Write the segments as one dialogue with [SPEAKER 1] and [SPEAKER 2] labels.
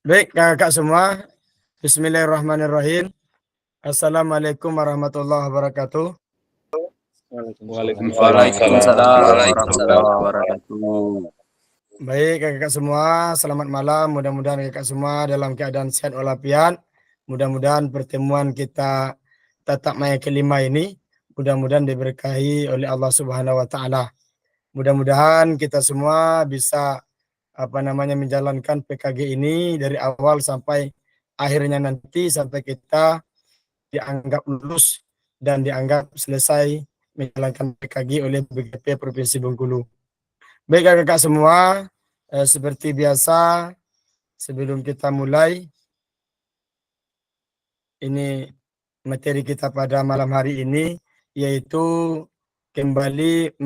[SPEAKER 1] Baik, kakak semua. Bismillahirrahmanirrahim. Assalamualaikum warahmatullahi wabarakatuh.
[SPEAKER 2] Waalaikumsalam warahmatullahi wabarakatuh.
[SPEAKER 1] Baik, kakak semua. Selamat malam. Mudah-mudahan kakak semua dalam keadaan sehat walafiat. Mudah-mudahan pertemuan kita tatap maya kelima ini mudah-mudahan diberkahi oleh Allah Subhanahu wa taala. Mudah-mudahan kita semua bisa menjalankan PKG ini dari awal sampai akhirnya nanti sampai kita dianggap lulus dan dianggap selesai menjalankan PKG oleh BGP Provinsi Bengkulu. Baik kakak semua, seperti biasa sebelum kita mulai, ini materi kita pada malam hari ini yaitu kembali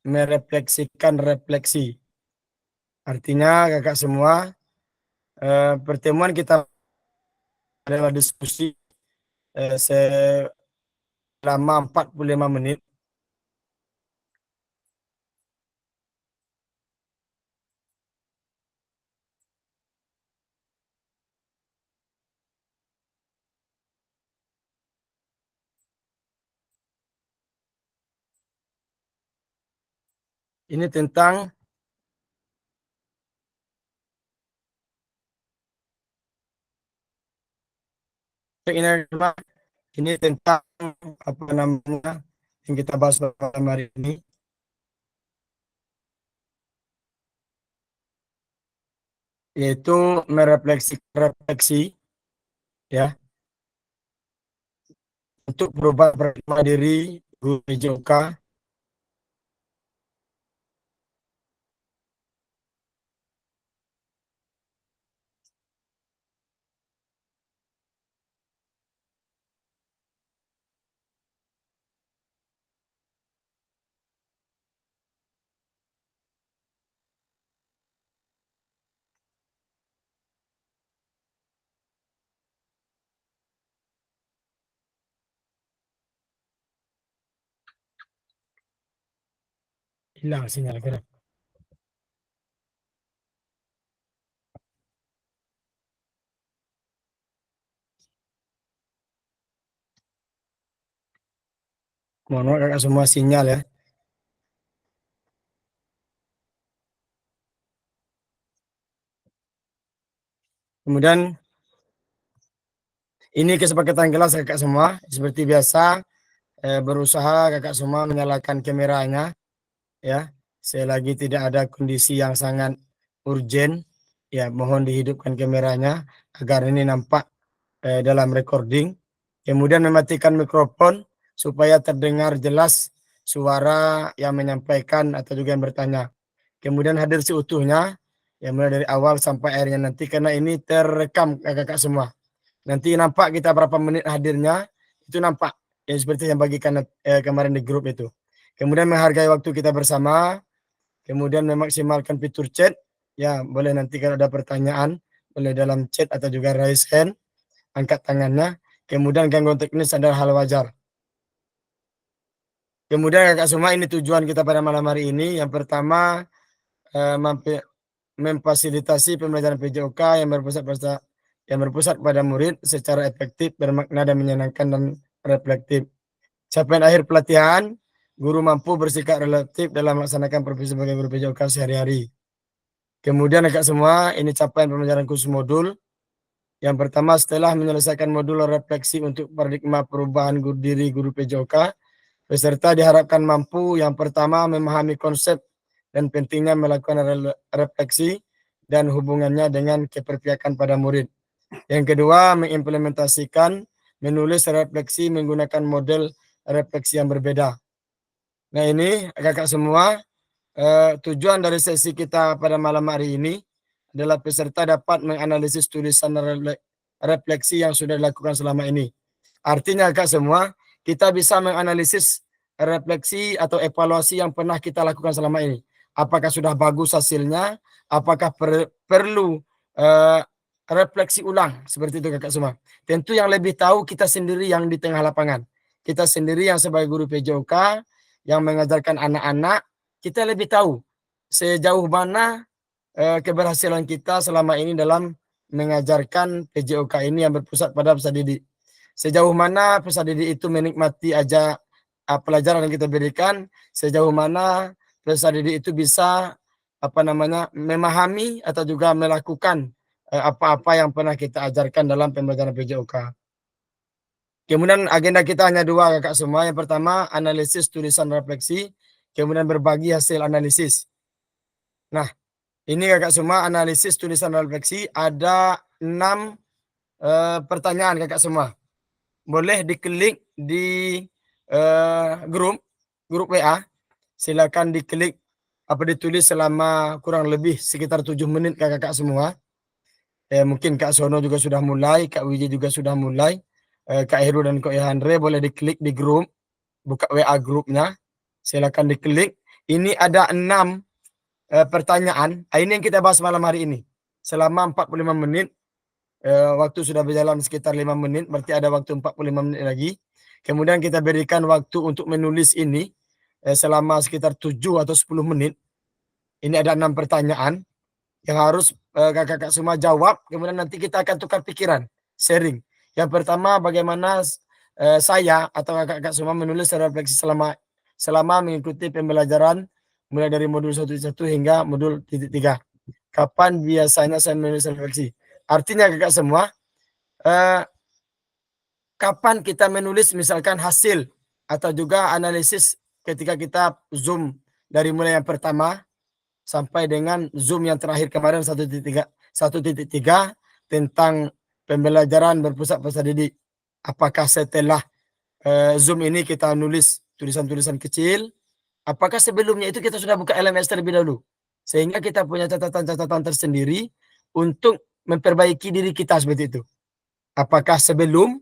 [SPEAKER 1] merefleksikan refleksi. Artinya kakak semua, pertemuan kita adalah diskusi selama 45 menit. Ini tentang ini tentang yang kita bahas pada hari ini, yaitu refleksi ya untuk berubah perkembangan diri guru PJOK hilang sinyal gerak. Mohon maaf kakak semua sinyal ya. Kemudian ini kesepakatan kelas kakak semua, seperti biasa berusaha kakak semua menyalakan kameranya ya. Selagi tidak ada kondisi yang sangat urgent ya, mohon dihidupkan kameranya agar ini nampak dalam recording. Kemudian mematikan mikrofon supaya terdengar jelas suara yang menyampaikan atau juga yang bertanya. Kemudian hadir seutuhnya ya, mulai dari awal sampai akhirnya nanti, karena ini terekam kakak-kakak semua. Nanti nampak kita berapa menit hadirnya, itu nampak ya, seperti yang bagikan kemarin di grup itu. Kemudian menghargai waktu kita bersama, kemudian memaksimalkan fitur chat ya, boleh nanti kalau ada pertanyaan boleh dalam chat atau juga raise hand, angkat tangannya. Kemudian gangguan teknis adalah hal wajar. Kemudian kakak semua, ini tujuan kita pada malam hari ini. Yang pertama, memfasilitasi pembelajaran PJOK yang berpusat pada murid secara efektif, bermakna dan menyenangkan dan reflektif. Capaian akhir pelatihan, guru mampu bersikap relatif dalam melaksanakan profesi sebagai guru PJOK sehari-hari. Kemudian kakak semua, ini capaian pembelajaran khusus modul. Yang pertama, setelah menyelesaikan modul refleksi untuk paradigma perubahan diri guru PJOK, peserta diharapkan mampu yang pertama memahami konsep dan pentingnya melakukan refleksi dan hubungannya dengan keperpihakan pada murid. Yang kedua, mengimplementasikan menulis refleksi menggunakan model refleksi yang berbeda. Nah ini kakak semua, tujuan dari sesi kita pada malam hari ini adalah peserta dapat menganalisis tulisan refleksi yang sudah dilakukan selama ini. Artinya kakak semua, kita bisa menganalisis refleksi atau evaluasi yang pernah kita lakukan selama ini. Apakah sudah bagus hasilnya? Apakah perlu refleksi ulang? Seperti itu kakak semua. Tentu yang lebih tahu kita sendiri yang di tengah lapangan. Kita sendiri yang sebagai guru PJOK yang mengajarkan anak-anak, kita lebih tahu sejauh mana keberhasilan kita selama ini dalam mengajarkan PJOK ini yang berpusat pada peserta didik. Sejauh mana peserta didik itu menikmati pelajaran yang kita berikan, sejauh mana peserta didik itu bisa memahami atau juga melakukan apa-apa yang pernah kita ajarkan dalam pembelajaran PJOK. Kemudian agenda kita hanya dua kakak semua. Yang pertama analisis tulisan refleksi, kemudian berbagi hasil analisis. Nah, ini kakak semua analisis tulisan refleksi ada 6 pertanyaan kakak semua. Boleh diklik di grup WA. Silakan diklik ditulis selama kurang lebih sekitar 7 menit kakak semua. Mungkin Kak Sono juga sudah mulai, Kak Wiji juga sudah mulai. Kak Heru dan Kak Yohandre boleh diklik di grup, buka WA grupnya, silakan diklik. Ini ada 6 pertanyaan. Ini yang kita bahas malam hari ini. Selama 45 menit, waktu sudah berjalan sekitar 5 menit, berarti ada waktu 45 menit lagi. Kemudian kita berikan waktu untuk menulis ini selama sekitar 7 atau 10 menit. Ini ada 6 pertanyaan yang harus kakak-kakak semua jawab. Kemudian nanti kita akan tukar pikiran, sharing. Yang pertama, bagaimana saya atau kakak-kakak semua menulis refleksi selama mengikuti pembelajaran mulai dari modul 1.1 hingga modul 3. Kapan biasanya saya menulis refleksi? Artinya kakak semua, kapan kita menulis misalkan hasil atau juga analisis ketika kita Zoom dari mulai yang pertama sampai dengan Zoom yang terakhir kemarin 1.3 tentang pembelajaran berpusat pada didik. Apakah setelah Zoom ini kita nulis tulisan-tulisan kecil? Apakah sebelumnya itu kita sudah buka LMS terlebih dahulu? Sehingga kita punya catatan-catatan tersendiri untuk memperbaiki diri kita seperti itu. Apakah sebelum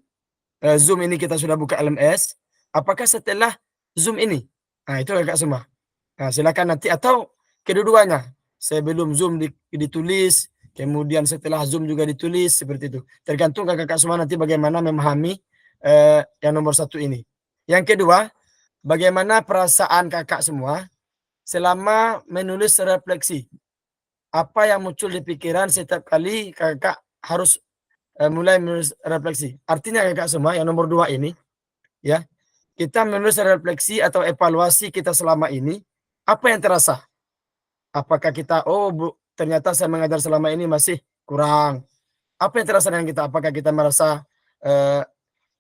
[SPEAKER 1] Zoom ini kita sudah buka LMS? Apakah setelah Zoom ini? Nah, itu kakak semua. Nah, silakan nanti atau kedua-duanya. Sebelum Zoom ditulis, kemudian setelah Zoom juga ditulis, seperti itu. Tergantung kakak-kakak semua nanti bagaimana memahami yang nomor 1 ini. Yang kedua, bagaimana perasaan kakak semua selama menulis refleksi. Apa yang muncul di pikiran setiap kali kakak harus mulai menulis refleksi. Artinya kakak semua yang nomor 2 ini, ya, kita menulis refleksi atau evaluasi kita selama ini, apa yang terasa? Apakah kita, ternyata saya mengajar selama ini masih kurang. Apa yang terasa dengan kita? Apakah kita merasa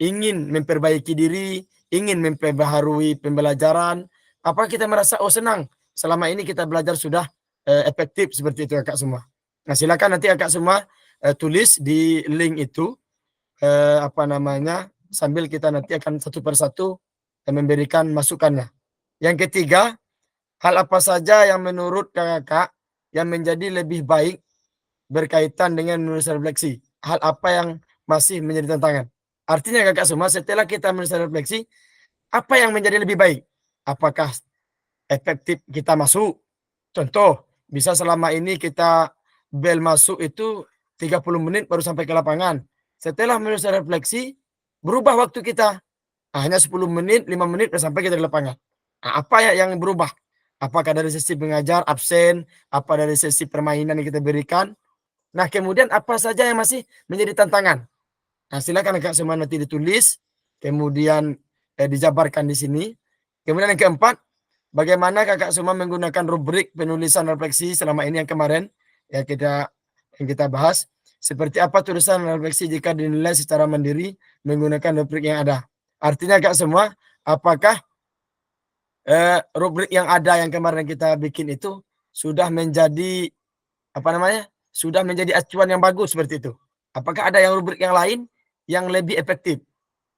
[SPEAKER 1] ingin memperbaiki diri, ingin memperbaharui pembelajaran? Apakah kita merasa, senang selama ini kita belajar sudah efektif seperti itu kakak semua. Nah, silakan nanti kakak semua tulis di link itu sambil kita nanti akan satu persatu memberikan masukannya. Yang ketiga, hal apa saja yang menurut kakak yang menjadi lebih baik berkaitan dengan menulis refleksi? Hal apa yang masih menjadi tantangan? Artinya kakak semua, setelah kita menulis refleksi, apa yang menjadi lebih baik? Apakah efektif kita masuk? Contoh, bisa selama ini kita bel masuk itu 30 menit baru sampai ke lapangan. Setelah menulis refleksi, berubah waktu kita. Hanya 10 menit, 5 menit sudah sampai kita di lapangan. Nah, apa yang berubah? Apakah dari sesi mengajar, absen, apa dari sesi permainan yang kita berikan? Nah, kemudian apa saja yang masih menjadi tantangan? Nah, silakan kakak semua nanti ditulis, kemudian dijabarkan di sini. Kemudian yang keempat, bagaimana kakak semua menggunakan rubrik penulisan refleksi selama ini yang kemarin yang kita bahas. Seperti apa tulisan refleksi jika dinilai secara mandiri menggunakan rubrik yang ada. Artinya kakak semua, apakah rubrik yang ada yang kemarin kita bikin itu sudah menjadi sudah menjadi acuan yang bagus seperti itu? Apakah ada yang rubrik yang lain yang lebih efektif?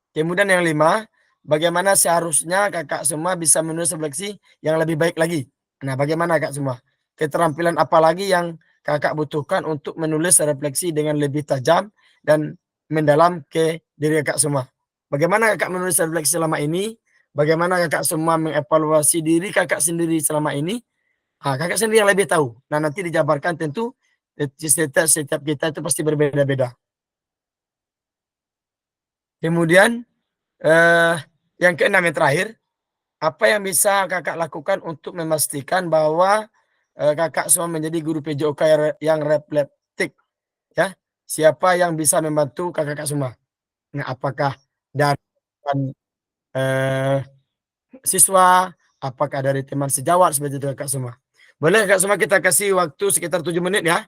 [SPEAKER 1] Kemudian yang 5, bagaimana seharusnya kakak semua bisa menulis refleksi yang lebih baik lagi? Nah, bagaimana kakak semua? Keterampilan apa lagi yang kakak butuhkan untuk menulis refleksi dengan lebih tajam dan mendalam ke diri kakak semua? Bagaimana kakak menulis refleksi selama ini? Bagaimana kakak semua mengevaluasi diri kakak sendiri selama ini? Kakak sendiri yang lebih tahu. Nah, nanti dijabarkan tentu setiap kita itu pasti berbeda-beda. Kemudian yang keenam yang terakhir, apa yang bisa kakak lakukan untuk memastikan bahwa kakak semua menjadi guru PJOK yang reflektif, ya? siapa yang bisa membantu kakak-kakak semua. Nah, apakah dari eh, siswa, apakah dari teman sejawat seperti itu kakak semua. Boleh kakak semua kita kasih waktu sekitar 7 menit ya.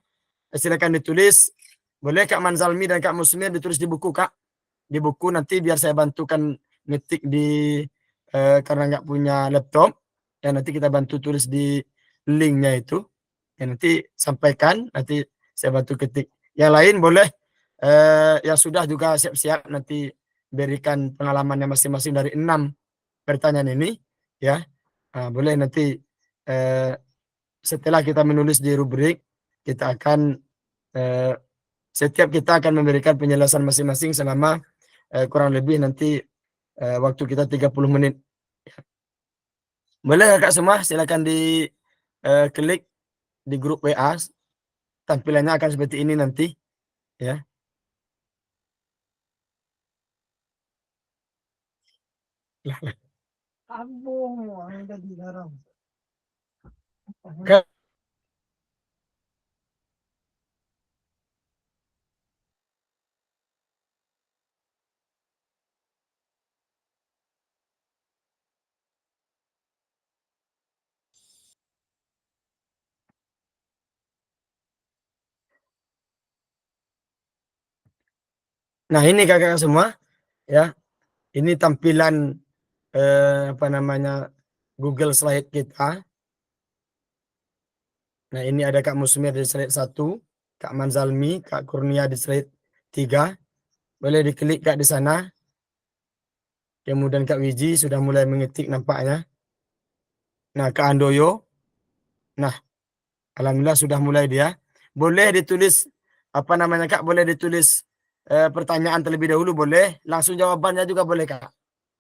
[SPEAKER 1] Silakan ditulis. Boleh Kak Manzalmi dan Kak Musmir ditulis di buku Kak. Di buku nanti biar saya bantukan ngetik di karena nggak punya laptop. Dan nanti kita bantu tulis di linknya itu. Ya, nanti sampaikan, nanti saya bantu ketik. Yang lain boleh yang sudah juga siap-siap nanti berikan pengalamannya masing-masing dari 6 pertanyaan ini ya. Nah, boleh nanti eh, setelah kita menulis di rubrik kita akan eh, setiap kita akan memberikan penjelasan masing-masing selama kurang lebih nanti waktu kita 30 menit. Boleh kakak semua silakan di klik di grup WA. Tampilannya akan seperti ini nanti ya. Nah, ini kakak semua ya. Ini tampilan apa namanya Google Slide kita. Nah, ini ada Kak Musmir di slide 1, Kak Manzalmi, Kak Kurnia di slide 3. Boleh diklik Kak di sana. Kemudian Kak Wiji sudah mulai mengetik nampaknya. Nah, Kak Andoyo. Nah, alhamdulillah sudah mulai dia. Boleh ditulis apa namanya Kak? Boleh ditulis pertanyaan terlebih dahulu boleh. Langsung jawabannya juga boleh Kak.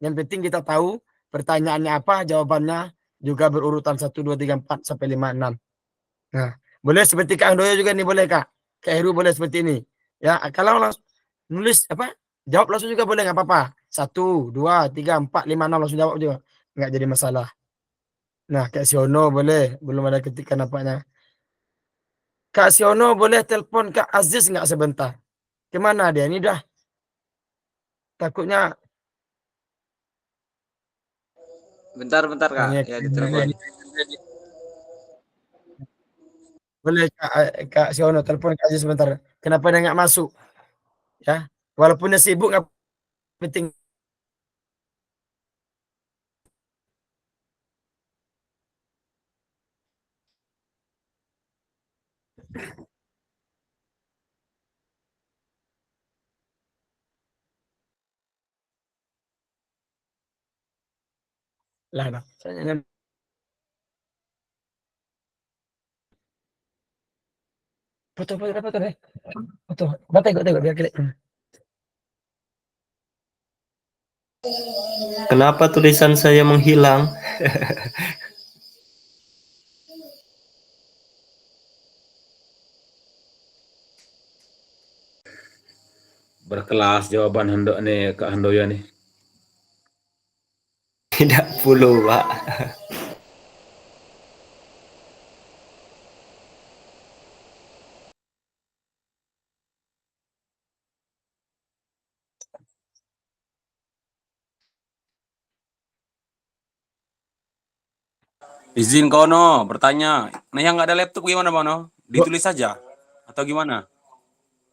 [SPEAKER 1] Yang penting kita tahu pertanyaannya apa, jawabannya juga berurutan 1, 2, 3, 4 sampai 5, 6. Nah, boleh seperti Kak Andoyo juga nih boleh Kak. Kak Heru boleh seperti ini. Ya, kalau langsung nulis apa? Jawab langsung juga boleh nggak apa-apa. 1, 2, 3, 4, 5, 6 langsung jawab juga. Nggak jadi masalah. Nah, Kak Siono boleh. Belum ada ketikan nampaknya. Kak Siono boleh telepon Kak Aziz nggak sebentar? Kemana dia? Ini dah takutnya.
[SPEAKER 2] Bentar
[SPEAKER 1] Nah,
[SPEAKER 2] Kak,
[SPEAKER 1] ini,
[SPEAKER 2] ya ditelepon.
[SPEAKER 1] boleh Kak Siono telepon Kak Aziz sebentar. Kenapa dia nggak masuk? Ya, walaupun dia sibuk nggak penting lah. Nah. Foto deh. Foto. Tengok biar klik.
[SPEAKER 3] Kenapa tulisan saya menghilang?
[SPEAKER 2] Berkelas jawaban Hendo nih Kak Handoyo nih.
[SPEAKER 3] Tidak perlu, Pak.
[SPEAKER 2] Izin kono bertanya. Nah yang nggak ada laptop gimana Bono? Ditulis saja atau gimana?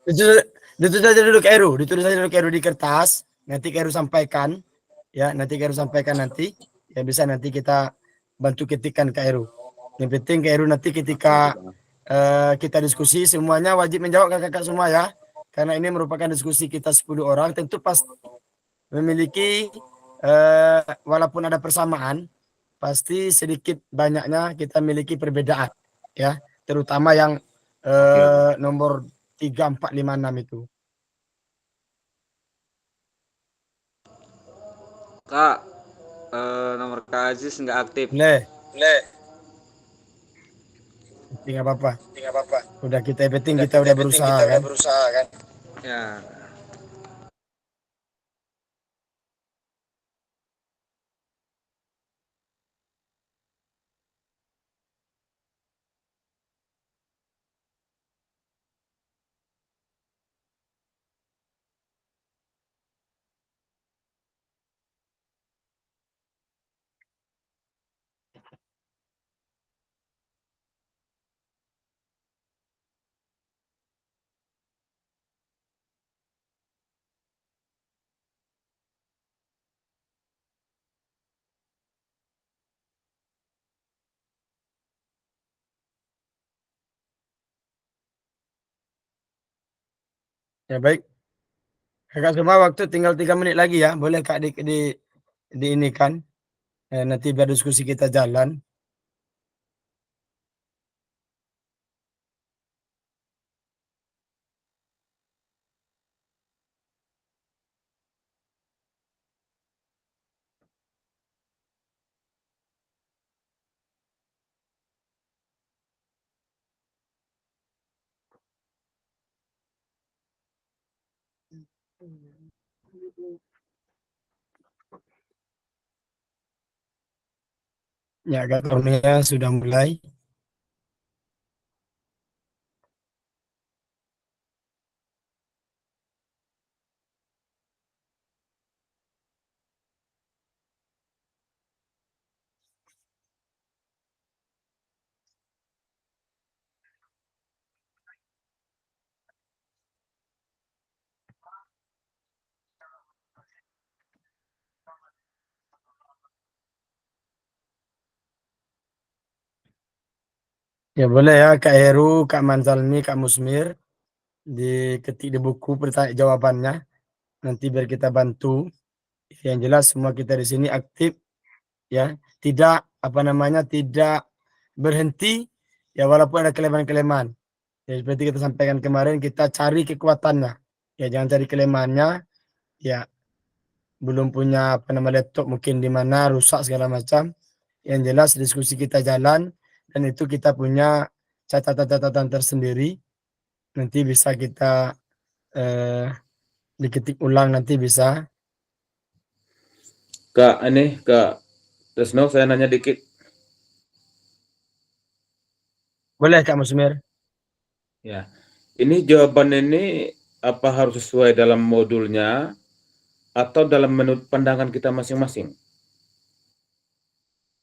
[SPEAKER 1] Ditulis, ditulis aja dulu ke Eru, ditulis aja dulu ke Eru di kertas. Nanti ke Eru sampaikan, ya. Nanti ke Eru sampaikan nanti, ya bisa nanti kita bantu ketikkan ke Eru. Yang penting ke Eru nanti
[SPEAKER 2] Oke,
[SPEAKER 1] ketika
[SPEAKER 2] Bang.
[SPEAKER 1] kita diskusi semuanya wajib menjawab kakak-kakak semua ya. Karena ini merupakan diskusi kita 10 orang, tentu pasti memiliki walaupun ada persamaan, pasti sedikit banyaknya kita memiliki perbedaan ya, terutama yang
[SPEAKER 2] Oke, Bang.
[SPEAKER 1] nomor 3, 4, 5, 6 itu.
[SPEAKER 2] Kak, nomor Kak Aziz nggak aktif.
[SPEAKER 1] Boleh,
[SPEAKER 2] Boleh,
[SPEAKER 1] nggak apa-apa.
[SPEAKER 2] nggak apa-apa.
[SPEAKER 1] Udah kita penting
[SPEAKER 2] Udah
[SPEAKER 1] kita
[SPEAKER 2] kita
[SPEAKER 1] udah
[SPEAKER 2] penting
[SPEAKER 1] berusaha
[SPEAKER 2] kita udah
[SPEAKER 1] kan.
[SPEAKER 2] berusaha kan. Ya.
[SPEAKER 1] Ya baik. Kakak semua waktu tinggal 3 menit lagi ya. Boleh Kak di ini kan. Nanti biar diskusi kita jalan. Ya Kak Kurnia sudah mulai. Ya boleh ya Kak Heru, Kak Manzalmi, Kak Musmir diketik di buku pertanyaan jawabannya. Nanti biar kita bantu. Yang jelas semua kita di sini aktif ya, tidak apa namanya tidak berhenti ya walaupun ada kelemahan-kelemahan. Ya seperti kita sampaikan kemarin kita cari kekuatannya. Ya jangan cari kelemahannya. Ya belum punya apa nama laptop mungkin di mana rusak segala macam. Yang jelas diskusi kita jalan dan itu kita punya catatan-catatan tersendiri. Nanti bisa kita eh, diketik ulang nanti bisa.
[SPEAKER 4] Kak Tresno, saya nanya dikit.
[SPEAKER 1] Boleh Kak Musmir?
[SPEAKER 4] Ya, ini jawaban ini apa harus sesuai dalam modulnya atau dalam menurut pandangan kita masing-masing?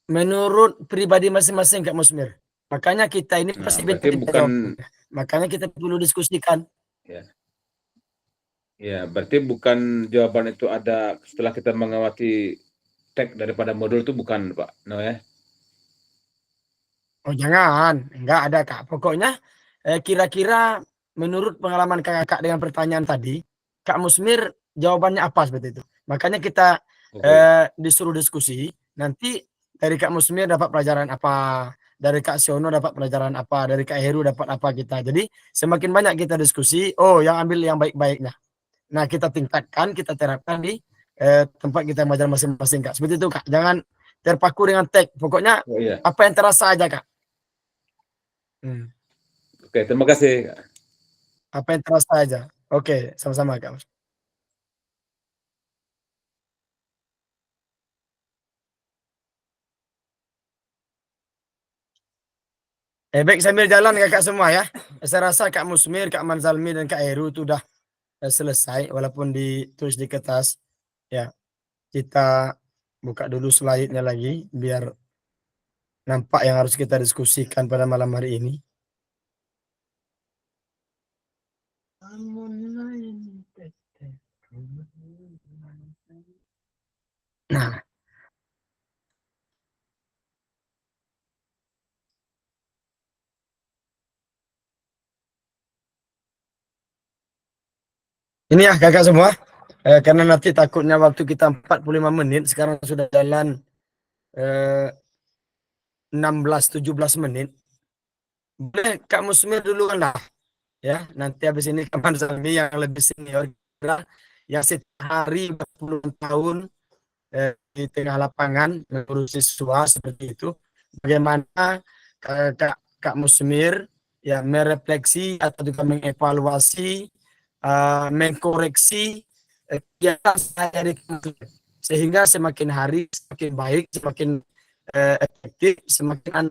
[SPEAKER 1] Menurut pribadi masing-masing Kak Musmir. Makanya kita ini
[SPEAKER 4] Nah,
[SPEAKER 1] pasti
[SPEAKER 4] berarti
[SPEAKER 1] beda-beda
[SPEAKER 4] bukan
[SPEAKER 1] jawabannya. Makanya kita perlu diskusikan.
[SPEAKER 4] ya, berarti bukan jawaban itu ada setelah kita mengawati tag daripada modul itu bukan, Pak. No ya.
[SPEAKER 1] Oh jangan, enggak ada Kak. Pokoknya kira-kira menurut pengalaman kakak dengan pertanyaan tadi, Kak Musmir jawabannya apa seperti itu. Makanya kita
[SPEAKER 4] Oke.
[SPEAKER 1] disuruh diskusi, nanti dari Kak Musmir dapat pelajaran apa, dari Kak Siono dapat pelajaran apa, dari Kak Heru dapat apa kita. Jadi semakin banyak kita diskusi, oh yang ambil yang baik-baiknya. Nah kita tingkatkan, kita terapkan di tempat kita belajar masing-masing Kak. Seperti itu Kak. Jangan terpaku dengan tag. Pokoknya
[SPEAKER 4] Oh iya.
[SPEAKER 1] apa yang terasa aja Kak.
[SPEAKER 4] Oke, terima kasih.
[SPEAKER 1] Apa yang terasa aja. Oke, sama-sama Kak. Baik sambil jalan kakak semua ya. Saya rasa Kak Musmir, Kak Manzalmi dan Kak Heru itu udah selesai walaupun ditulis di kertas. Ya, kita buka dulu slide-nya lagi biar nampak yang harus kita diskusikan pada malam hari ini. Nah, ini ya kakak semua. Karena nanti takutnya waktu kita 45 menit, sekarang sudah jalan 16-17 menit. Boleh Kak Musmir dulu kan lah. Ya, nanti habis ini Kak Manzalmi yang lebih senior yang setiap hari berpuluh tahun di tengah lapangan mengurus siswa seperti itu. Bagaimana Kak Musmir ya merefleksi atau juga mengevaluasi, mengkoreksi kegiatan saya di kampus. Sehingga semakin hari semakin baik, semakin efektif, semakin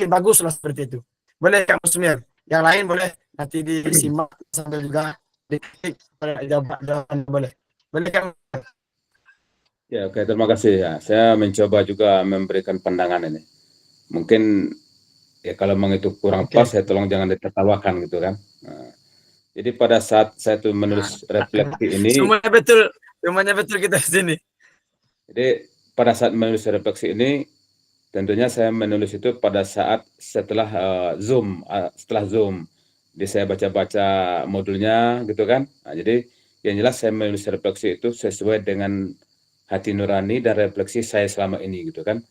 [SPEAKER 1] bagus lah seperti itu. Boleh Kak Musmir? Yang lain boleh nanti disimak sambil juga diketik jawaban boleh. Boleh Kak?
[SPEAKER 4] Ya, oke, terima kasih ya. Saya mencoba juga memberikan pandangan ini. Mungkin ya kalau memang itu kurang
[SPEAKER 1] Oke.
[SPEAKER 4] pas, ya tolong jangan ditertawakan gitu kan. Nah, jadi pada saat saya tuh menulis refleksi ini,
[SPEAKER 1] Semuanya betul kita di sini.
[SPEAKER 4] jadi pada saat menulis refleksi ini, tentunya saya menulis itu pada saat setelah Zoom. Jadi saya baca-baca modulnya gitu kan. Nah, jadi yang jelas saya menulis refleksi itu sesuai dengan hati nurani dan refleksi saya selama ini gitu kan.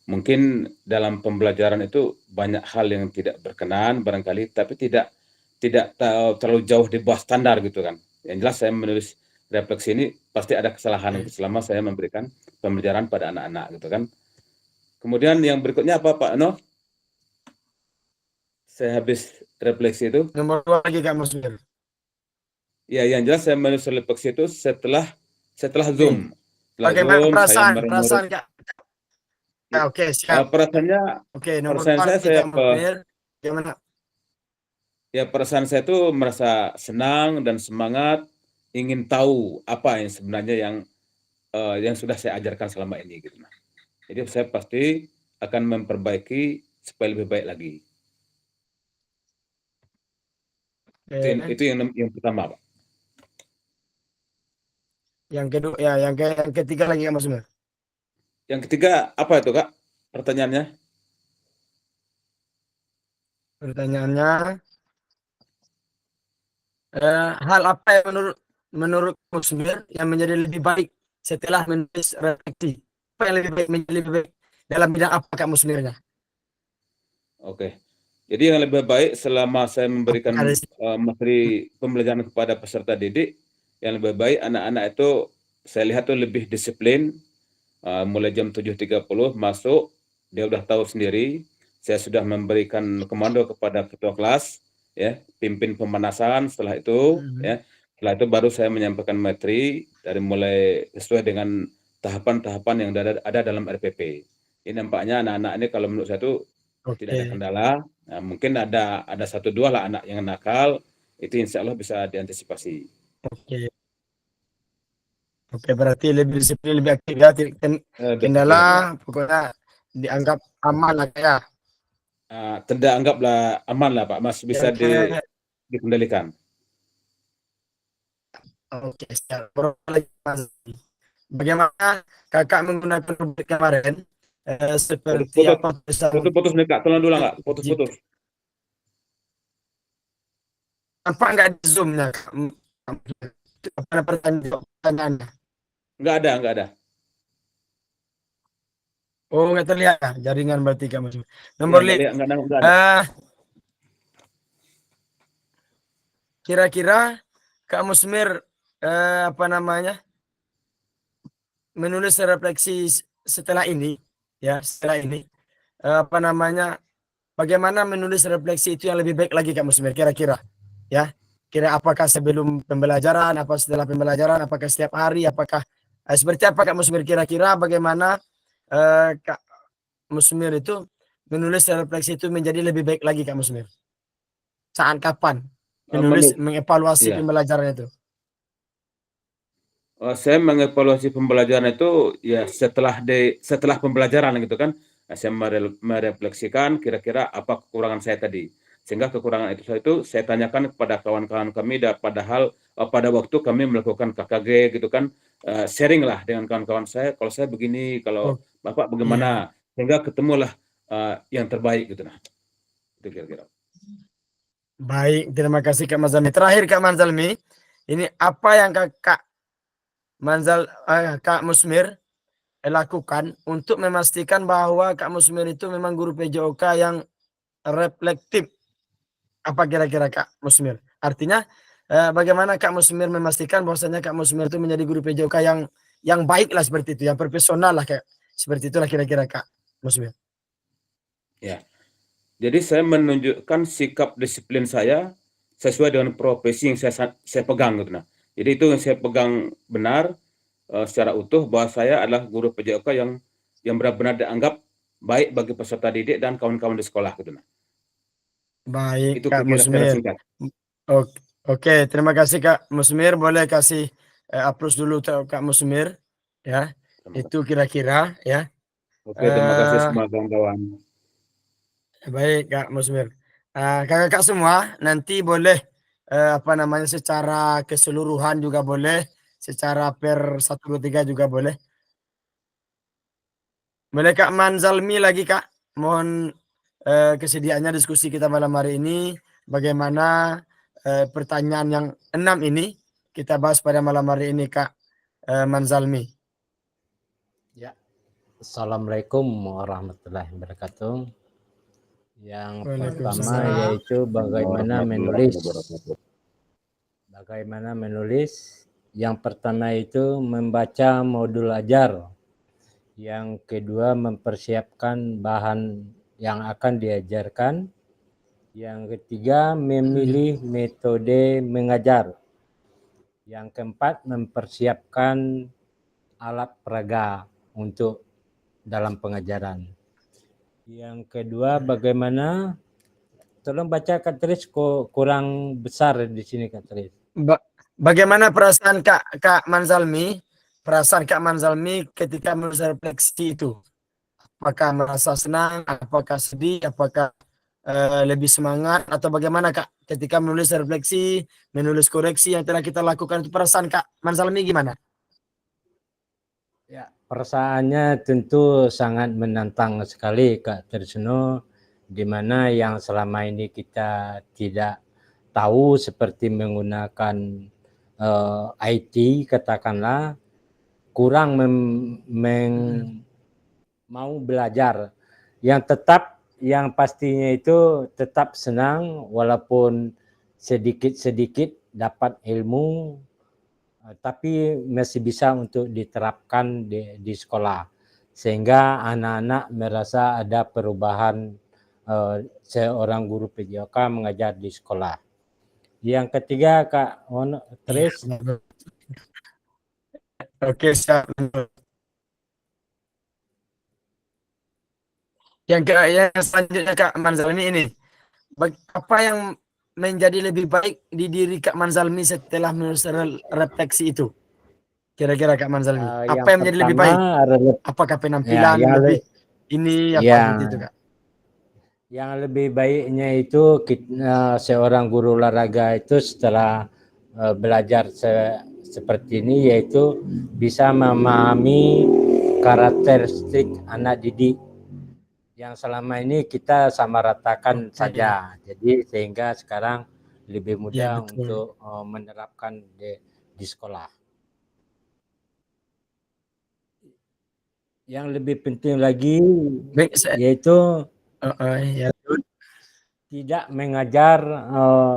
[SPEAKER 4] Mungkin dalam pembelajaran itu banyak hal yang tidak berkenan barangkali, tapi tidak terlalu jauh di bawah standar gitu kan. Yang jelas saya menulis refleksi ini pasti ada kesalahan gitu selama saya memberikan pembelajaran pada anak-anak gitu kan. Kemudian yang berikutnya apa Pak No? Saya habis refleksi itu.
[SPEAKER 1] Nomor 2 lagi Kak Musmir.
[SPEAKER 4] Ya, yang jelas saya menulis refleksi itu setelah Zoom. Setelah
[SPEAKER 1] Bagaimana
[SPEAKER 4] Zoom, saya
[SPEAKER 1] perasaan Kak? Ya, oke, siap.
[SPEAKER 4] perasaannya,
[SPEAKER 1] Oke, nomor
[SPEAKER 4] perasaan
[SPEAKER 1] 2
[SPEAKER 4] saya,
[SPEAKER 1] lagi Kak Musmir. Gimana?
[SPEAKER 4] ya perasaan saya itu merasa senang dan semangat, ingin tahu apa yang sebenarnya yang sudah saya ajarkan selama ini gitu. Nah, jadi saya pasti akan memperbaiki supaya lebih baik lagi.
[SPEAKER 1] Oke.
[SPEAKER 4] Itu yang pertama, Pak.
[SPEAKER 1] Yang kedua, ya, yang ketiga lagi Kak Musmir.
[SPEAKER 4] Yang ketiga apa itu, Kak? Pertanyaannya?
[SPEAKER 1] Pertanyaannya, hal apa yang menurut Musmir yang menjadi lebih baik setelah menulis refleksi? Apa yang menjadi lebih baik dalam bidang apa Kak Musmirnya?
[SPEAKER 4] Oke. Jadi yang lebih baik selama saya memberikan
[SPEAKER 1] Ada
[SPEAKER 4] materi pembelajaran kepada peserta didik, yang lebih baik anak-anak itu saya lihat tuh lebih disiplin, mulai jam 7.30 masuk, dia udah tahu sendiri, saya sudah memberikan komando kepada ketua kelas, ya, pimpin pemanasan, setelah itu, ya, setelah itu baru saya menyampaikan materi dari mulai sesuai dengan tahapan-tahapan yang ada dalam RPP. Ini nampaknya anak-anak ini kalau menurut saya itu tidak ada
[SPEAKER 1] Oke.
[SPEAKER 4] kendala. Nah, mungkin ada 1-2 lah anak yang nakal, itu insya Allah bisa diantisipasi.
[SPEAKER 1] Oke. Oke, berarti lebih disiplin, lebih aktif ya. Kendala
[SPEAKER 4] Disiplin ya.
[SPEAKER 1] pokoknya dianggap aman lah ya.
[SPEAKER 4] Tidak anggaplah aman lah Pak, masih bisa
[SPEAKER 1] Oke.
[SPEAKER 4] dikendalikan.
[SPEAKER 1] Oke, siap. Mas. Bagaimana kakak menggunakan rubrik kemarin? Seperti
[SPEAKER 4] Putus-putus,
[SPEAKER 1] apa pesan
[SPEAKER 4] putus-putus nih Kak, tolong dulu Kak,
[SPEAKER 1] jika
[SPEAKER 4] putus-putus.
[SPEAKER 1] apa nggak di zoom-nya? Kak? Apa pertanyaannya?
[SPEAKER 4] Nggak ada.
[SPEAKER 1] Oh, nggak terlihat ya? Jaringan berarti kamu.
[SPEAKER 4] Ya,
[SPEAKER 1] Nomor
[SPEAKER 4] nggak
[SPEAKER 1] 5.
[SPEAKER 4] lihat, nggak ada.
[SPEAKER 1] Kira-kira Kak Musmir apa namanya? Menulis refleksi setelah ini ya, setelah ini apa namanya? Bagaimana menulis refleksi itu yang lebih baik lagi Kak Musmir kira-kira? Ya. Kira apakah sebelum pembelajaran, apa setelah pembelajaran, apakah setiap hari, apakah seperti apa Kak Musmir kira-kira bagaimana Kak Musmir itu menulis refleksi itu menjadi lebih baik lagi Kak Musmir? Saat kapan menulis, mengevaluasi
[SPEAKER 4] Iya.
[SPEAKER 1] pembelajaran itu?
[SPEAKER 4] Saya mengevaluasi pembelajaran itu ya setelah pembelajaran gitu kan. Nah, saya merefleksikan kira-kira apa kekurangan saya tadi. Sehingga kekurangan itu saya tanyakan kepada kawan-kawan kami padahal pada waktu kami melakukan KKG gitu kan, sharing lah dengan kawan-kawan saya, kalau saya begini,
[SPEAKER 1] Oh,
[SPEAKER 4] kalau Bapak
[SPEAKER 1] iya.
[SPEAKER 4] bagaimana, sehingga ketemulah yang terbaik gitu. Nah, itu kira-kira.
[SPEAKER 1] Baik, terima kasih Kak Manzalmi. Terakhir Kak Manzalmi, ini apa yang Kak Musmir lakukan untuk memastikan bahwa Kak Musmir itu memang guru PJOK yang reflektif? Apa kira-kira Kak Musmir? Artinya bagaimana Kak Musmir memastikan bahwasanya Kak Musmir itu menjadi guru PJOK yang baik lah seperti itu, yang profesional lah kayak seperti itulah kira-kira Kak Musmir.
[SPEAKER 4] Ya. Jadi saya menunjukkan sikap disiplin saya sesuai dengan profesi yang saya pegang gitu. Nah, jadi itu yang saya pegang benar secara utuh bahwa saya adalah guru PJOK yang benar-benar dianggap baik bagi peserta didik dan kawan-kawan di sekolah gitu. Nah,
[SPEAKER 1] Baik
[SPEAKER 4] itu
[SPEAKER 1] Kak
[SPEAKER 4] kira-kira secara
[SPEAKER 1] Musmir.
[SPEAKER 4] singkat.
[SPEAKER 1] Oke, terima kasih Kak Musmir. Boleh kasih aplaus dulu untuk Kak Musmir ya. Itu kira-kira ya.
[SPEAKER 4] Oke, terima kasih semua kawan-kawan.
[SPEAKER 1] Baik Kak Musmir. Kakak-kakak semua nanti boleh apa namanya secara keseluruhan juga boleh, secara per 1 2 3 juga boleh. Boleh Kak Manzalmi lagi Kak. Mohon kesediaannya diskusi kita malam hari ini bagaimana pertanyaan yang 6 ini kita bahas pada malam hari ini, Kak Manzalmi.
[SPEAKER 5] Ya, Assalamualaikum warahmatullahi wabarakatuh. Yang pertama yaitu bagaimana menulis. Yang pertama itu membaca modul ajar. Yang kedua mempersiapkan bahan yang akan diajarkan. Yang ketiga memilih metode mengajar. Yang keempat mempersiapkan alat peraga untuk dalam pengajaran. Yang kedua bagaimana, tolong baca Kak Tris, kurang besar di sini Kak Tris.
[SPEAKER 1] Bagaimana perasaan Kak Manzalmi? Perasaan Kak Manzalmi ketika menulis refleksi itu? Apakah merasa senang? Apakah sedih? Apakah lebih semangat? Atau bagaimana Kak ketika menulis refleksi, menulis koreksi yang telah kita lakukan, itu perasaan Kak Manzalmi gimana?
[SPEAKER 5] Ya, perasaannya tentu sangat menantang sekali Kak Trisno, di mana yang selama ini kita tidak tahu seperti menggunakan IT katakanlah, kurang mau belajar. Yang pastinya itu tetap senang walaupun sedikit-sedikit dapat ilmu, tapi masih bisa untuk diterapkan di sekolah, sehingga anak-anak merasa ada perubahan seorang guru PJOK mengajar di sekolah. Yang ketiga Kak Tris.
[SPEAKER 1] Oke, siap. Yang selanjutnya Kak Manzalmi ini, apa yang menjadi lebih baik di diri Kak Manzalmi setelah menulis refleksi itu? Kira-kira Kak Manzalmi, apa yang menjadi lebih baik? Apakah penampilan lebih ini apa seperti itu Kak?
[SPEAKER 5] Yang lebih baiknya itu seorang guru olahraga itu setelah belajar seperti ini, yaitu bisa memahami karakteristik anak didik yang selama ini kita samaratakan saja. Jadi sehingga sekarang lebih mudah untuk menerapkan di sekolah. Yang lebih penting lagi yaitu tidak mengajar,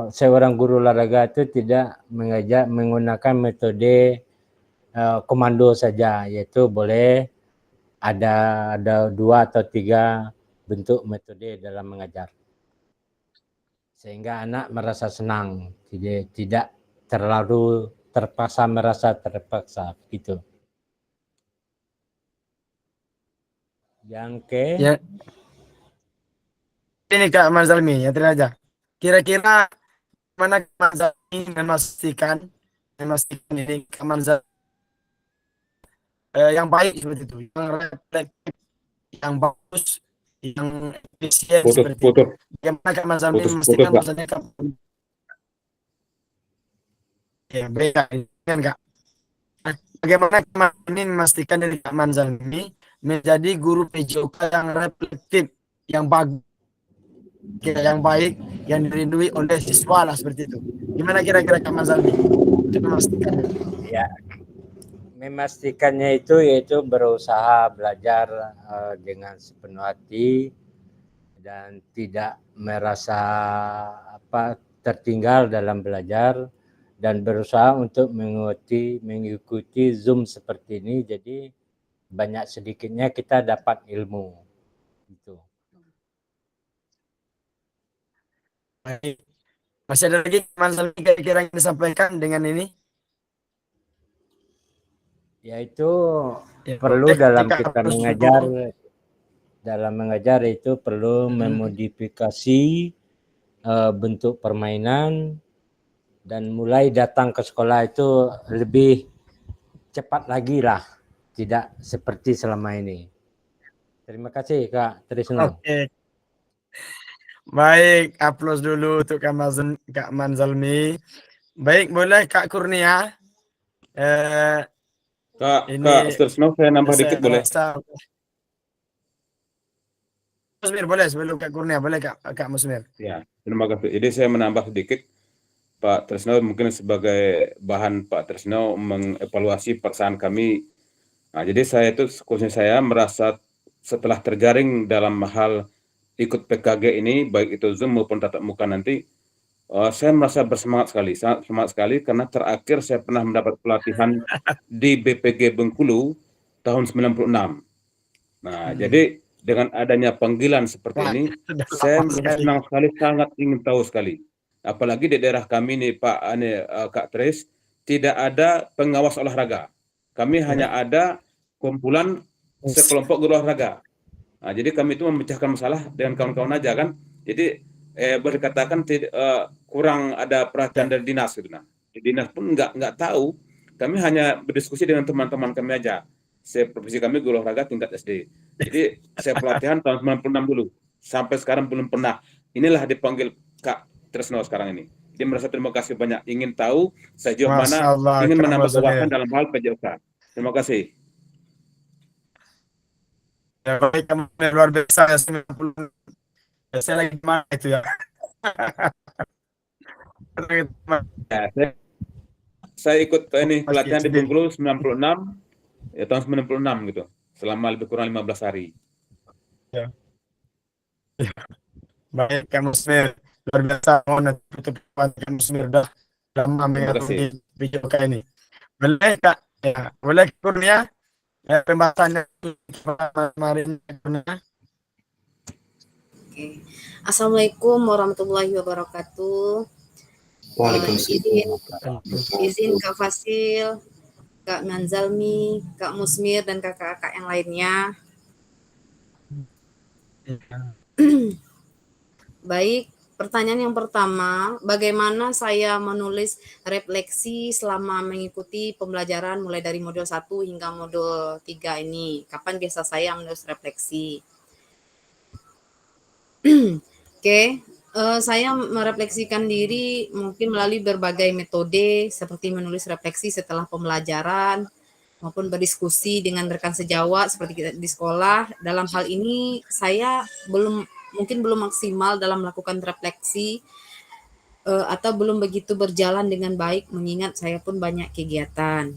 [SPEAKER 5] seorang guru olahraga itu tidak mengajar menggunakan metode komando saja, yaitu boleh ada 2 atau 3 bentuk metode dalam mengajar, sehingga anak merasa senang, tidak terlalu merasa terpaksa gitu. Yang
[SPEAKER 1] ini Kak Manzalmi, ya aja. Kira-kira mana Kak Manzalmi memastikan ini Kak Manzalmi yang baik seperti itu, yang reflektif, yang bagus, yang efisien seperti itu. Bagaimana Kak Manzalmi memastikan maksudnya Kak? Ya, beda kan Kak. Bagaimana Kak Manzalmi memastikan dari Kak Manzalmi menjadi guru PJOK yang reflektif, yang bagus, yang baik, yang dirindui oleh siswa lah seperti itu. Gimana kira-kira Kak Manzalmi untuk memastikannya?
[SPEAKER 5] Ya, memastikannya itu yaitu berusaha belajar dengan sepenuh hati dan tidak merasa tertinggal dalam belajar, dan berusaha untuk mengikuti Zoom seperti ini, jadi banyak sedikitnya kita dapat ilmu gitu.
[SPEAKER 1] Baik. Masih ada lagi Manzalmi kira-kira yang disampaikan dengan ini?
[SPEAKER 5] Yaitu perlu dalam kita mengajar itu perlu memodifikasi bentuk permainan, dan mulai datang ke sekolah itu lebih cepat lagi lah, tidak seperti selama ini. Terima kasih Kak Trisno.
[SPEAKER 1] Oke. Baik, aplaus dulu untuk Kak Manzalmi. Baik, boleh Kak Kurnia.
[SPEAKER 4] Kak Trisno, saya nambah dikit boleh?
[SPEAKER 1] Musmir boleh sebelum Kak Kurnia, boleh Kak Musmir.
[SPEAKER 4] Ya, terima kasih. Jadi saya menambah sedikit, Pak Tresno mungkin sebagai bahan Pak Tresno mengevaluasi perasaan kami. Nah, jadi saya itu khususnya saya merasa setelah terjaring dalam hal ikut PKG ini, baik itu Zoom maupun tatap muka nanti, saya merasa bersemangat sekali, sangat semangat sekali karena terakhir saya pernah mendapat pelatihan di BPG Bengkulu tahun 96. Nah, jadi dengan adanya panggilan seperti
[SPEAKER 1] Wah,
[SPEAKER 4] ini,
[SPEAKER 1] sudah
[SPEAKER 4] saya
[SPEAKER 1] lama
[SPEAKER 4] merasa
[SPEAKER 1] sekali.
[SPEAKER 4] senang sekali, sangat ingin tahu sekali. Apalagi di daerah kami nih Pak Kak Tris, tidak ada pengawas olahraga. Kami hanya ada kumpulan sekelompok guru olahraga. Nah, jadi kami itu memecahkan masalah dengan kawan-kawan aja kan. Jadi boleh dikatakan kurang ada perhatian dari dinas gitu. Nah, di dinas pun nggak tahu. Kami hanya berdiskusi dengan teman-teman kami aja. Saya profesi kami guru olahraga tingkat SD. Jadi saya pelatihan tahun 96 dulu. Sampai sekarang belum pernah. Inilah dipanggil Kak Tresno sekarang ini. Jadi merasa terima kasih banyak. Ingin tahu sejauh
[SPEAKER 1] Masya
[SPEAKER 4] mana
[SPEAKER 1] Allah,
[SPEAKER 4] ingin
[SPEAKER 1] Kak
[SPEAKER 4] menambah
[SPEAKER 1] Musmir.
[SPEAKER 4] wawasan dalam hal PJOK. Terima kasih.
[SPEAKER 1] Ya, baik, Kak Musmir, luar biasa ya, 90. Ya, saya lagi mana itu ya.
[SPEAKER 4] Ya, saya ikut ini
[SPEAKER 1] Pasti
[SPEAKER 4] pelatihan di
[SPEAKER 1] SD.
[SPEAKER 4] Bengkulu 96, ya tahun 96 gitu. Selama lebih kurang 15 hari.
[SPEAKER 1] Ya. Baik, Kak Musmir, luar biasa. Mohon tutup Kak Musmir dah lama
[SPEAKER 4] Terima
[SPEAKER 1] mengatur
[SPEAKER 4] kasih.
[SPEAKER 1] di video Kak ini. Boleh Kak? Ya, boleh Kurnia? Ya, pembahasannya kemarin Kurnia.
[SPEAKER 6] Oke. Assalamualaikum warahmatullahi wabarakatuh. Izin Kak Fasil, Kak Manzalmi, Kak Musmir, dan kakak-kakak yang lainnya. Baik, pertanyaan yang pertama, bagaimana saya menulis refleksi selama mengikuti pembelajaran mulai dari modul 1 hingga modul 3 ini? Kapan biasa saya menulis refleksi? Oke, saya merefleksikan diri mungkin melalui berbagai metode seperti menulis refleksi setelah pembelajaran maupun berdiskusi dengan rekan sejawat seperti kita di sekolah. Dalam hal ini saya mungkin belum maksimal dalam melakukan refleksi atau belum begitu berjalan dengan baik mengingat saya pun banyak kegiatan.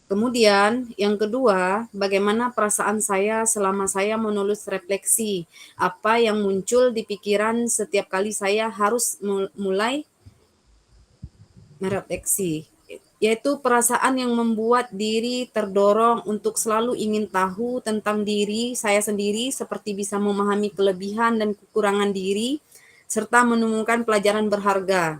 [SPEAKER 6] Kemudian yang kedua, bagaimana perasaan saya selama saya menulis refleksi? Apa yang muncul di pikiran setiap kali saya harus mulai merefleksi? Yaitu perasaan yang membuat diri terdorong untuk selalu ingin tahu tentang diri saya sendiri, seperti bisa memahami kelebihan dan kekurangan diri, serta menemukan pelajaran berharga.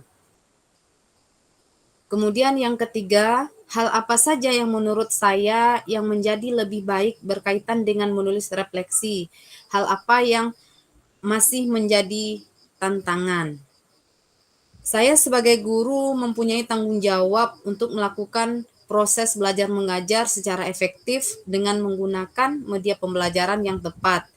[SPEAKER 6] Kemudian yang ketiga, hal apa saja yang menurut saya yang menjadi lebih baik berkaitan dengan menulis refleksi? Hal apa yang masih menjadi tantangan? Saya sebagai guru mempunyai tanggung jawab untuk melakukan proses belajar mengajar secara efektif dengan menggunakan media pembelajaran yang tepat.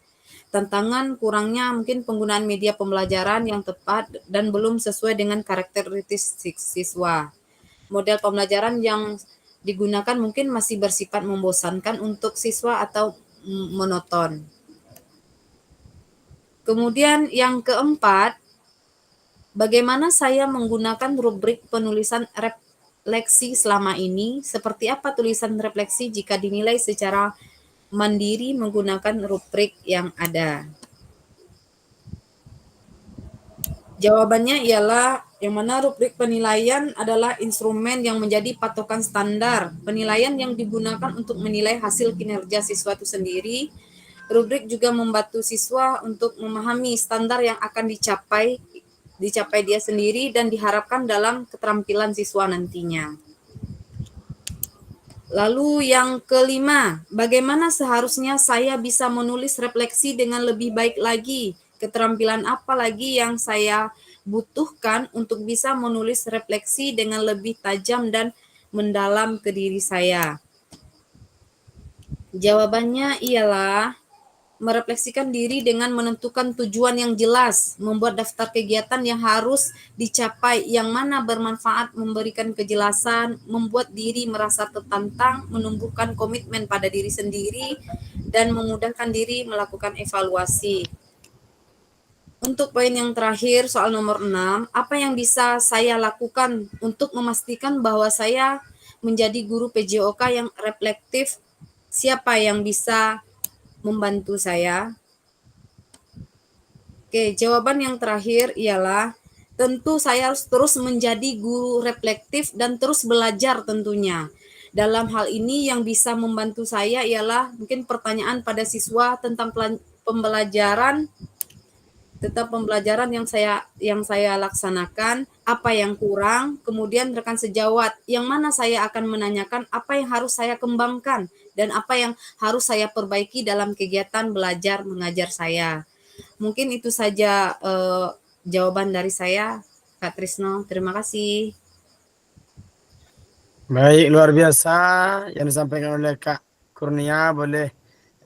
[SPEAKER 6] Tantangan kurangnya mungkin penggunaan media pembelajaran yang tepat dan belum sesuai dengan karakteristik siswa. Model pembelajaran yang digunakan mungkin masih bersifat membosankan untuk siswa atau monoton. Kemudian yang keempat, bagaimana saya menggunakan rubrik penulisan refleksi selama ini? Seperti apa tulisan refleksi jika dinilai secara mandiri menggunakan rubrik yang ada? Jawabannya ialah yang mana rubrik penilaian adalah instrumen yang menjadi patokan standar penilaian yang digunakan untuk menilai hasil kinerja siswa itu sendiri. Rubrik juga membantu siswa untuk memahami standar yang akan dicapai dia sendiri dan diharapkan dalam keterampilan siswa nantinya. Lalu yang kelima, bagaimana seharusnya saya bisa menulis refleksi dengan lebih baik lagi? Keterampilan apa lagi yang saya butuhkan untuk bisa menulis refleksi dengan lebih tajam dan mendalam ke diri saya? Jawabannya ialah merefleksikan diri dengan menentukan tujuan yang jelas, membuat daftar kegiatan yang harus dicapai, yang mana bermanfaat, memberikan kejelasan, membuat diri merasa tertantang, menumbuhkan komitmen pada diri sendiri, dan memudahkan diri melakukan evaluasi. Untuk poin yang terakhir, soal nomor 6, apa yang bisa saya lakukan untuk memastikan bahwa saya menjadi guru PJOK yang reflektif? Siapa yang bisa membantu saya? Oke, jawaban yang terakhir ialah tentu saya harus terus menjadi guru reflektif dan terus belajar tentunya. Dalam hal ini yang bisa membantu saya ialah mungkin pertanyaan pada siswa tentang pembelajaran yang saya laksanakan, apa yang kurang, kemudian rekan sejawat yang mana saya akan menanyakan apa yang harus saya kembangkan dan apa yang harus saya perbaiki dalam kegiatan belajar mengajar saya. Mungkin itu saja jawaban dari saya, Kak Trisno. Terima kasih.
[SPEAKER 1] Baik, luar biasa yang disampaikan oleh Kak Kurnia. Boleh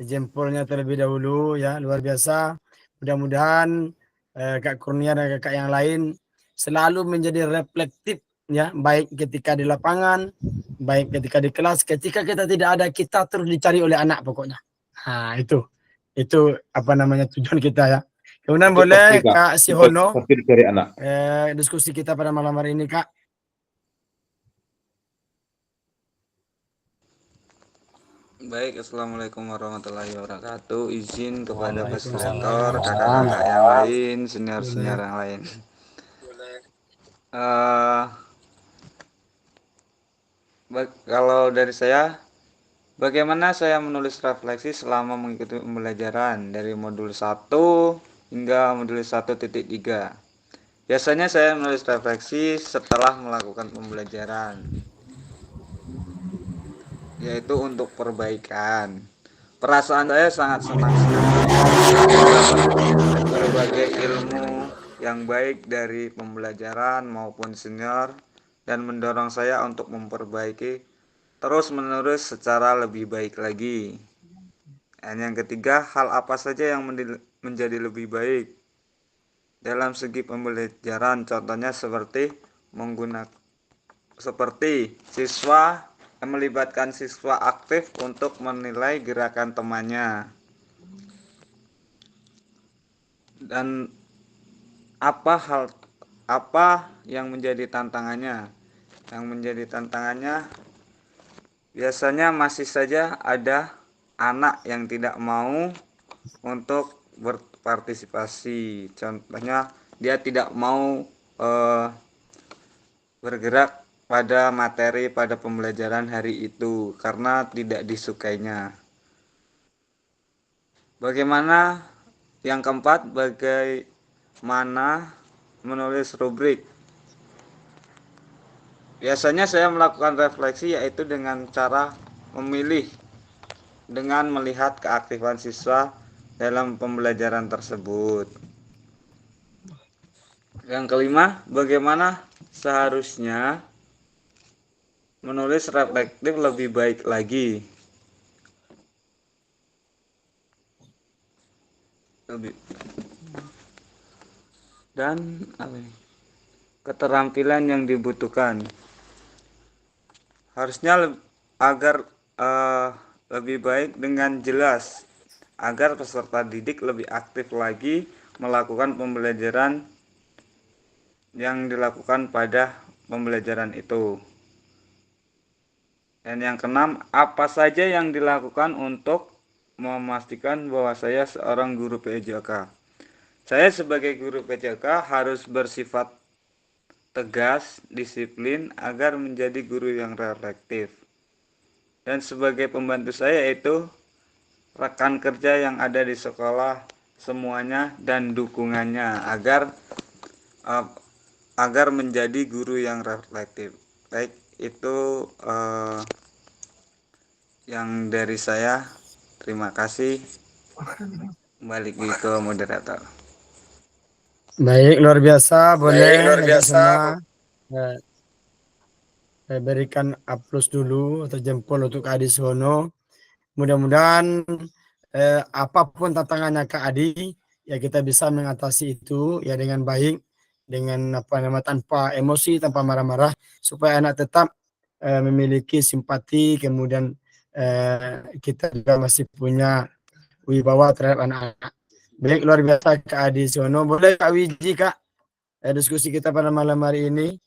[SPEAKER 1] jempolnya terlebih dahulu ya, luar biasa. Mudah-mudahan Kak Kurnia dan kakak yang lain selalu menjadi reflektif ya, baik ketika di lapangan, baik ketika di kelas. Ketika kita tidak ada, kita terus dicari oleh anak pokoknya. Nah, itu apa namanya tujuan kita ya. Kemudian
[SPEAKER 4] Itu
[SPEAKER 1] boleh
[SPEAKER 4] pasti, Kak.
[SPEAKER 1] Kak
[SPEAKER 4] Itu
[SPEAKER 1] Sihono
[SPEAKER 4] pasti dari anak.
[SPEAKER 1] diskusi kita pada malam hari ini, Kak.
[SPEAKER 7] Baik, Assalamualaikum warahmatullahi wabarakatuh. Izin kepada
[SPEAKER 1] Waalaikumsalam.
[SPEAKER 7] fasilitator, kakak-kakak yang lain, senior-senior yang lain. Kalau dari saya, bagaimana saya menulis refleksi selama mengikuti pembelajaran dari modul 1 hingga modul 1.3. Biasanya saya menulis refleksi setelah melakukan pembelajaran, yaitu untuk perbaikan. Perasaan saya sangat senang sekali berbagai ilmu yang baik dari pembelajaran maupun senior dan mendorong saya untuk memperbaiki terus-menerus secara lebih baik lagi. Dan yang ketiga, hal apa saja yang menjadi lebih baik dalam segi pembelajaran, contohnya seperti siswa melibatkan siswa aktif untuk menilai gerakan temannya, dan apa yang menjadi tantangannya. Yang menjadi tantangannya biasanya masih saja ada anak yang tidak mau untuk berpartisipasi. Contohnya dia tidak mau bergerak pada materi pada pembelajaran hari itu karena tidak disukainya. Bagaimana yang keempat, bagaimana menulis rubrik? Biasanya saya melakukan refleksi yaitu dengan cara memilih dengan melihat keaktifan siswa dalam pembelajaran tersebut. Yang kelima, bagaimana seharusnya menulis reflektif lebih baik lagi. Dan keterampilan yang dibutuhkan harusnya agar lebih baik dengan jelas, agar peserta didik lebih aktif lagi melakukan pembelajaran yang dilakukan pada pembelajaran itu. Dan yang keenam, apa saja yang dilakukan untuk memastikan bahwa saya seorang guru PJOK? Saya sebagai guru PJOK harus bersifat tegas, disiplin agar menjadi guru yang reflektif. Dan sebagai pembantu saya yaitu rekan kerja yang ada di sekolah semuanya dan dukungannya agar menjadi guru yang reflektif. Baik, itu yang dari saya. Terima kasih. Balik ke moderator.
[SPEAKER 1] Baik, luar biasa. Boleh semua berikan aplaus dulu atau jempol untuk Kak Adi Sono. Mudah-mudahan apapun tantangannya Kak Adi, ya kita bisa mengatasi itu ya dengan baik, dengan tanpa emosi, tanpa marah-marah, supaya anak tetap memiliki simpati, kemudian kita juga masih punya wibawa terhadap anak-anak. Baik, luar biasa Kak Adi Sono. Boleh Kak Wiji Kak, diskusi kita pada malam hari ini.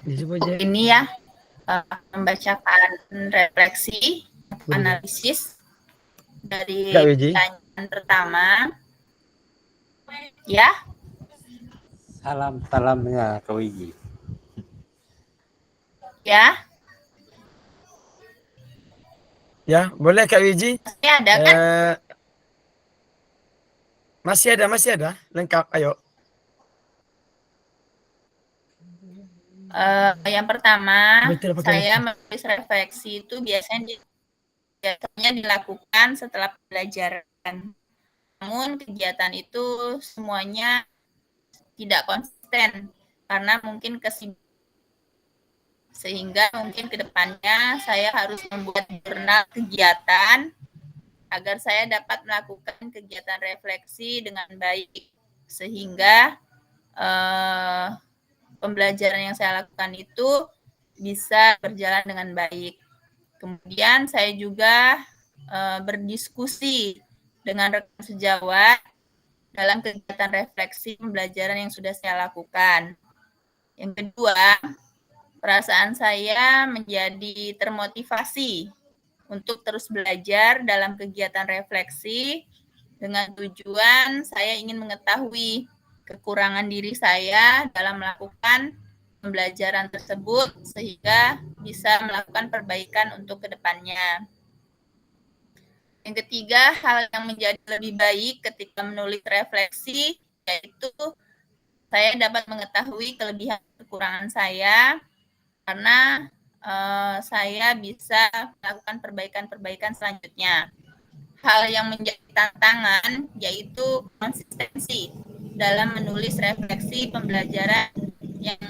[SPEAKER 8] Ini ya, membacakan refleksi, analisis dari
[SPEAKER 1] Kak Wiji.
[SPEAKER 8] pertanyaan pertama. Ya,
[SPEAKER 5] Salam-salamnya Kak Wiji.
[SPEAKER 8] ya,
[SPEAKER 1] Ya, boleh Kak Wiji.
[SPEAKER 8] ini ada kan?
[SPEAKER 1] Masih ada. Lengkap, ayo.
[SPEAKER 8] Yang pertama,
[SPEAKER 1] Betul, pakai
[SPEAKER 8] saya menulis refleksi itu biasanya dilakukan setelah pembelajaran. Namun kegiatan itu semuanya tidak konsisten karena mungkin kesibukan, sehingga mungkin ke depannya saya harus membuat jurnal kegiatan agar saya dapat melakukan kegiatan refleksi dengan baik, sehingga pembelajaran yang saya lakukan itu bisa berjalan dengan baik. Kemudian saya juga berdiskusi dengan rekan sejawat dalam kegiatan refleksi pembelajaran yang sudah saya lakukan. Yang kedua, perasaan saya menjadi termotivasi untuk terus belajar dalam kegiatan refleksi dengan tujuan saya ingin mengetahui kekurangan diri saya dalam melakukan pembelajaran tersebut sehingga bisa melakukan perbaikan untuk kedepannya. Yang ketiga, hal yang menjadi lebih baik ketika menulis refleksi yaitu saya dapat mengetahui kelebihan kekurangan saya karena saya bisa melakukan perbaikan-perbaikan selanjutnya. Hal yang menjadi tantangan yaitu konsistensi dalam menulis refleksi pembelajaran yang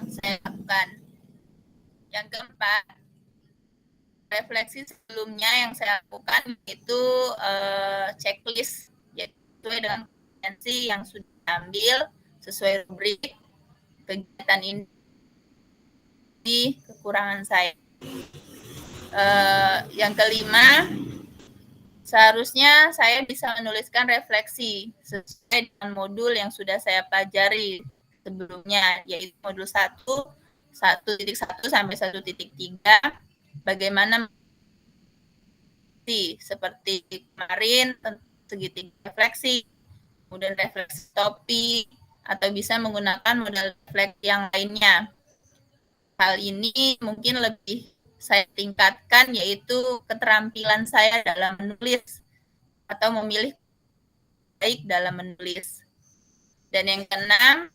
[SPEAKER 8] saya lakukan. Yang keempat, refleksi sebelumnya yang saya lakukan itu checklist, yaitu dengan kompetensi yang sudah diambil sesuai rubrik kegiatan ini kekurangan saya. Yang kelima, seharusnya saya bisa menuliskan refleksi sesuai dengan modul yang sudah saya pelajari sebelumnya, yaitu modul 1, 1.1 sampai 1.3, bagaimana seperti kemarin segitiga refleksi, kemudian refleksi topik, atau bisa menggunakan modal refleksi yang lainnya. Hal ini mungkin lebih saya tingkatkan yaitu keterampilan saya dalam menulis atau memilih baik dalam menulis. Dan yang keenam,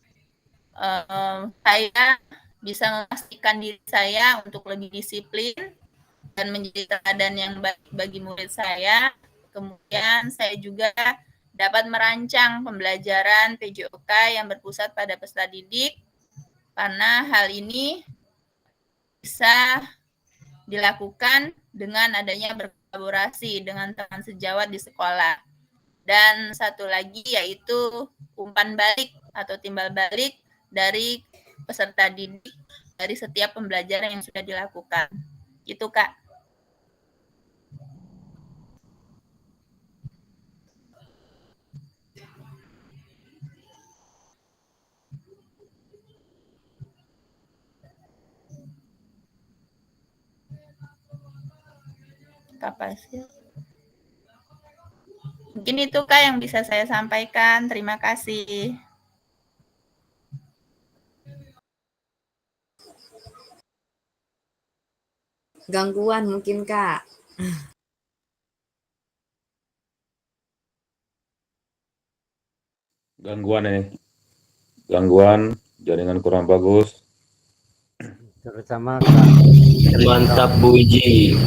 [SPEAKER 8] saya bisa memastikan diri saya untuk lebih disiplin dan menjadi teladan yang baik bagi murid saya. Kemudian saya juga dapat merancang pembelajaran PJOK yang berpusat pada peserta didik, karena hal ini bisa dilakukan dengan adanya berkolaborasi dengan teman sejawat di sekolah. Dan satu lagi yaitu umpan balik atau timbal balik dari peserta didik dari setiap pembelajaran yang sudah dilakukan. Itu Kak. Kapasitas. Mungkin itu Kak yang bisa saya sampaikan. Terima kasih.
[SPEAKER 6] Gangguan mungkin Kak.
[SPEAKER 4] Gangguan jaringan kurang bagus.
[SPEAKER 5] terutama Kak.
[SPEAKER 3] Mantap Bu Wiji.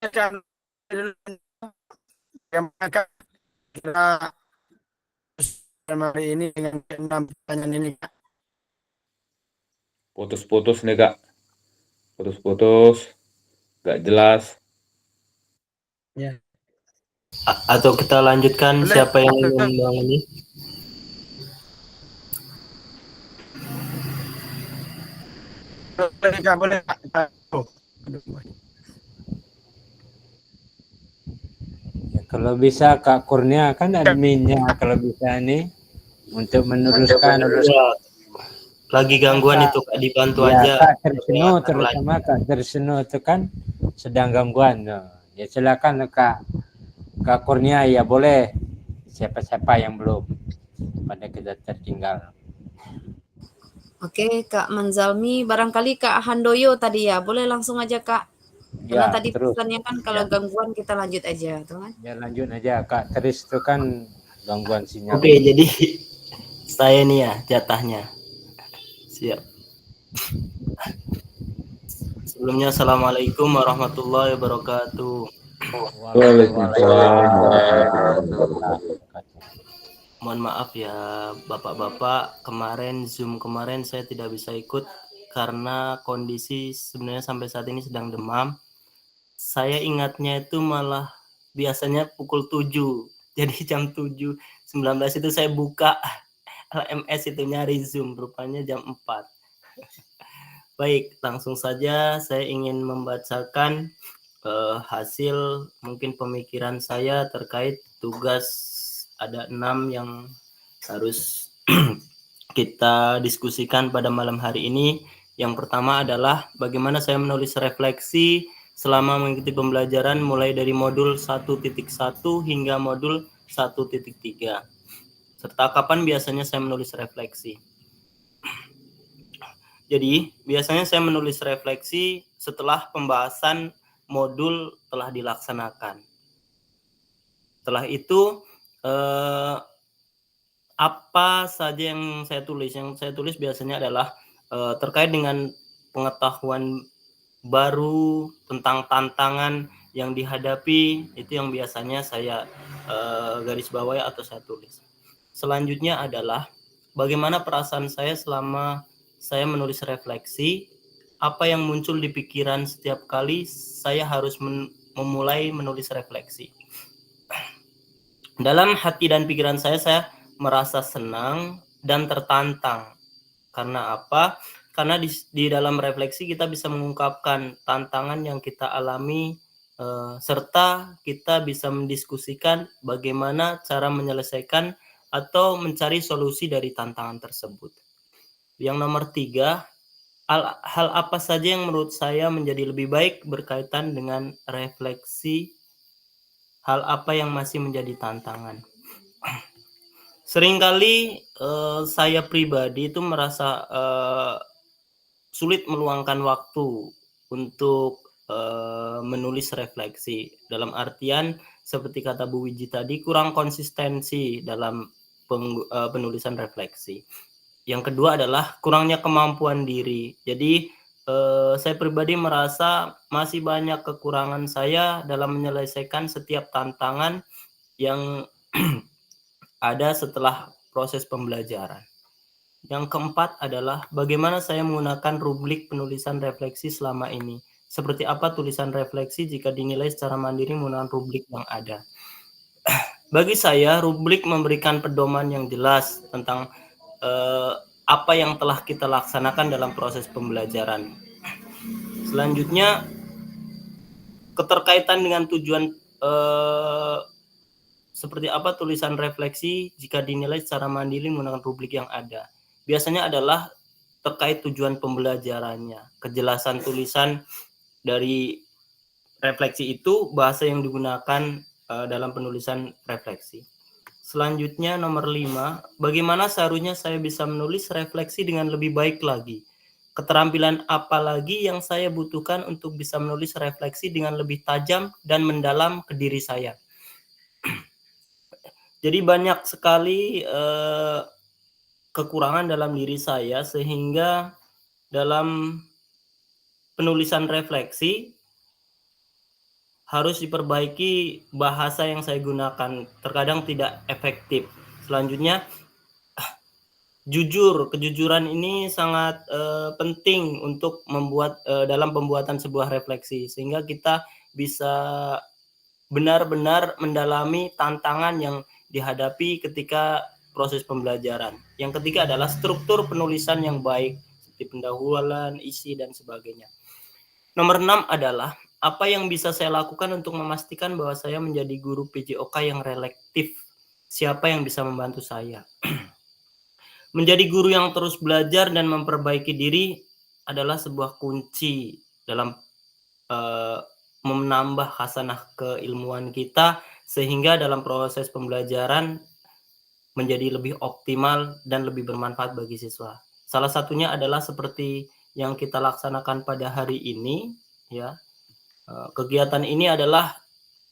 [SPEAKER 1] Kak, kita hari ini dengan keenam pertanyaan ini, Kak.
[SPEAKER 4] Putus-putus nih Kak. Putus-putus, nggak jelas.
[SPEAKER 1] Ya.
[SPEAKER 3] Atau kita lanjutkan
[SPEAKER 1] Boleh.
[SPEAKER 3] siapa yang ingin ini?
[SPEAKER 1] Boleh, Kak, boleh, Kak.
[SPEAKER 5] Ya, kalau bisa Kak Kurnia kan adminnya, kalau bisa nih untuk meneruskan.
[SPEAKER 3] Ya, lagi gangguan itu Kak, dibantu
[SPEAKER 5] Ya,
[SPEAKER 3] aja.
[SPEAKER 5] Kak Trisno, terutama Kak Trisno itu kan sedang gangguan. Ya silakan Kak Kurnia, ya boleh. Siapa-siapa yang belum pada kita tertinggal.
[SPEAKER 6] Oke, Kak Manzalmi, barangkali Kak Handoyo tadi ya, boleh langsung aja Kak. Karena
[SPEAKER 5] Ya,
[SPEAKER 6] tadi
[SPEAKER 5] terus.
[SPEAKER 6] pesannya kan kalau gangguan kita lanjut aja, teman.
[SPEAKER 5] Ya lanjut aja Kak Tris itu kan gangguan sinyal.
[SPEAKER 3] Oke, jadi saya nih ya jatahnya. Siap. Sebelumnya Assalamualaikum warahmatullahi wabarakatuh. Mohon maaf ya Bapak-bapak, kemarin Zoom kemarin saya tidak bisa ikut karena kondisi sebenarnya sampai saat ini sedang demam. Saya ingatnya itu malah biasanya pukul 7. Jadi jam 7.19 itu saya buka LMS itu nyari Zoom, rupanya jam 4. Baik, langsung saja saya ingin membacakan hasil mungkin pemikiran saya terkait tugas ada 6 yang harus kita diskusikan pada malam hari ini. Yang pertama adalah bagaimana saya menulis refleksi selama mengikuti pembelajaran mulai dari modul 1.1 hingga modul 1.3. Serta kapan biasanya saya menulis refleksi. Jadi, biasanya saya menulis refleksi setelah pembahasan modul telah dilaksanakan. Setelah itu, apa saja yang saya tulis? Yang saya tulis biasanya adalah terkait dengan pengetahuan baru tentang tantangan yang dihadapi, itu yang biasanya saya garis bawahi atau saya tulis. Selanjutnya adalah bagaimana perasaan saya selama saya menulis refleksi, apa yang muncul di pikiran setiap kali saya harus memulai menulis refleksi. Dalam hati dan pikiran saya merasa senang dan tertantang. Karena apa? Karena di dalam refleksi kita bisa mengungkapkan tantangan yang kita alami, serta kita bisa mendiskusikan bagaimana cara menyelesaikan atau mencari solusi dari tantangan tersebut. Yang nomor 3, hal apa saja yang menurut saya menjadi lebih baik berkaitan dengan refleksi, hal apa yang masih menjadi tantangan. Seringkali saya pribadi itu merasa sulit meluangkan waktu untuk menulis refleksi. Dalam artian seperti kata Bu Wiji tadi, kurang konsistensi dalam penulisan refleksi. Yang kedua adalah kurangnya kemampuan diri. Jadi saya pribadi merasa masih banyak kekurangan saya dalam menyelesaikan setiap tantangan yang ada setelah proses pembelajaran. Yang keempat adalah bagaimana saya menggunakan rubrik penulisan refleksi selama ini. Seperti apa tulisan refleksi jika dinilai secara mandiri menggunakan rubrik yang ada. Bagi saya, rubrik memberikan pedoman yang jelas tentang apa yang telah kita laksanakan dalam proses pembelajaran. Selanjutnya, keterkaitan dengan tujuan seperti apa tulisan refleksi jika dinilai secara mandiri menggunakan rubrik yang ada. Biasanya adalah terkait tujuan pembelajarannya, kejelasan tulisan dari refleksi itu, bahasa yang digunakan dalam penulisan refleksi. Selanjutnya nomor 5, bagaimana seharusnya saya bisa menulis refleksi dengan lebih baik lagi. keterampilan apa lagi yang saya butuhkan untuk bisa menulis refleksi dengan lebih tajam dan mendalam ke diri saya. Jadi banyak sekali kekurangan dalam diri saya, sehingga dalam penulisan refleksi harus diperbaiki bahasa yang saya gunakan, terkadang tidak efektif. Selanjutnya, kejujuran ini sangat penting untuk membuat dalam pembuatan sebuah refleksi, sehingga kita bisa benar-benar mendalami tantangan yang dihadapi ketika proses pembelajaran. Yang ketiga adalah struktur penulisan yang baik, seperti pendahuluan, isi, dan sebagainya. Nomor 6 adalah apa yang bisa saya lakukan untuk memastikan bahwa saya menjadi guru PJOK yang reflektif. Siapa yang bisa membantu saya? Menjadi guru yang terus belajar dan memperbaiki diri adalah sebuah kunci dalam menambah khasanah keilmuan kita, sehingga dalam proses pembelajaran menjadi lebih optimal dan lebih bermanfaat bagi siswa. Salah satunya adalah seperti yang kita laksanakan pada hari ini, ya. Kegiatan ini adalah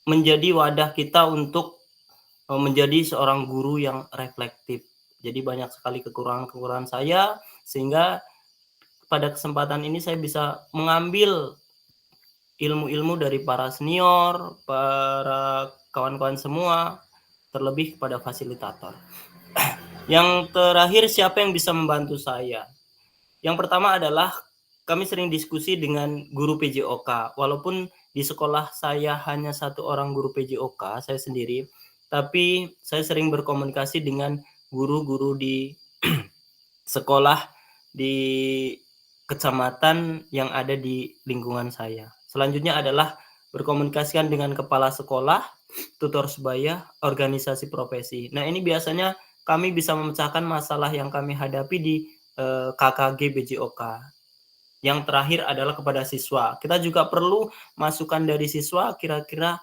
[SPEAKER 3] menjadi wadah kita untuk menjadi seorang guru yang reflektif. Jadi banyak sekali kekurangan-kekurangan saya, sehingga pada kesempatan ini saya bisa mengambil ilmu-ilmu dari para senior, para kawan-kawan semua, terlebih kepada fasilitator. Yang terakhir, siapa yang bisa membantu saya? Yang pertama adalah kami sering diskusi dengan guru PJOK. Walaupun di sekolah saya hanya satu orang guru PJOK, saya sendiri, tapi saya sering berkomunikasi dengan guru-guru di sekolah di kecamatan yang ada di lingkungan saya. Selanjutnya adalah berkomunikasikan dengan kepala sekolah, tutor sebaya, organisasi profesi. Nah, ini biasanya kami bisa memecahkan masalah yang kami hadapi di KKG BJOK. Yang terakhir adalah kepada siswa. Kita juga perlu masukan dari siswa, kira-kira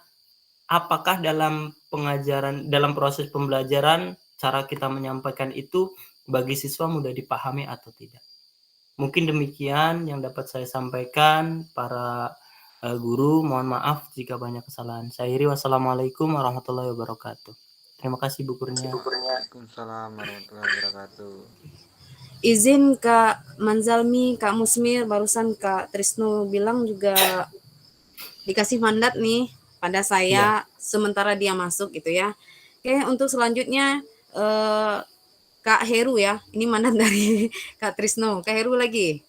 [SPEAKER 3] apakah dalam pengajaran, dalam proses pembelajaran, cara kita menyampaikan itu bagi siswa mudah dipahami atau tidak. Mungkin demikian yang dapat saya sampaikan, para guru. Mohon maaf jika banyak kesalahan. Saya akhiri, wassalamualaikum warahmatullahi wabarakatuh. Terima kasih Bu Kurnia.
[SPEAKER 7] Waalaikumsalam warahmatullahi wabarakatuh.
[SPEAKER 6] Izin Kak Manzalmi, Kak Musmir, barusan Kak Trisno bilang juga dikasih mandat nih pada saya sementara dia masuk gitu ya. Oke, untuk selanjutnya Kak Heru ya. Ini mandat dari Kak Trisno. Kak Heru lagi.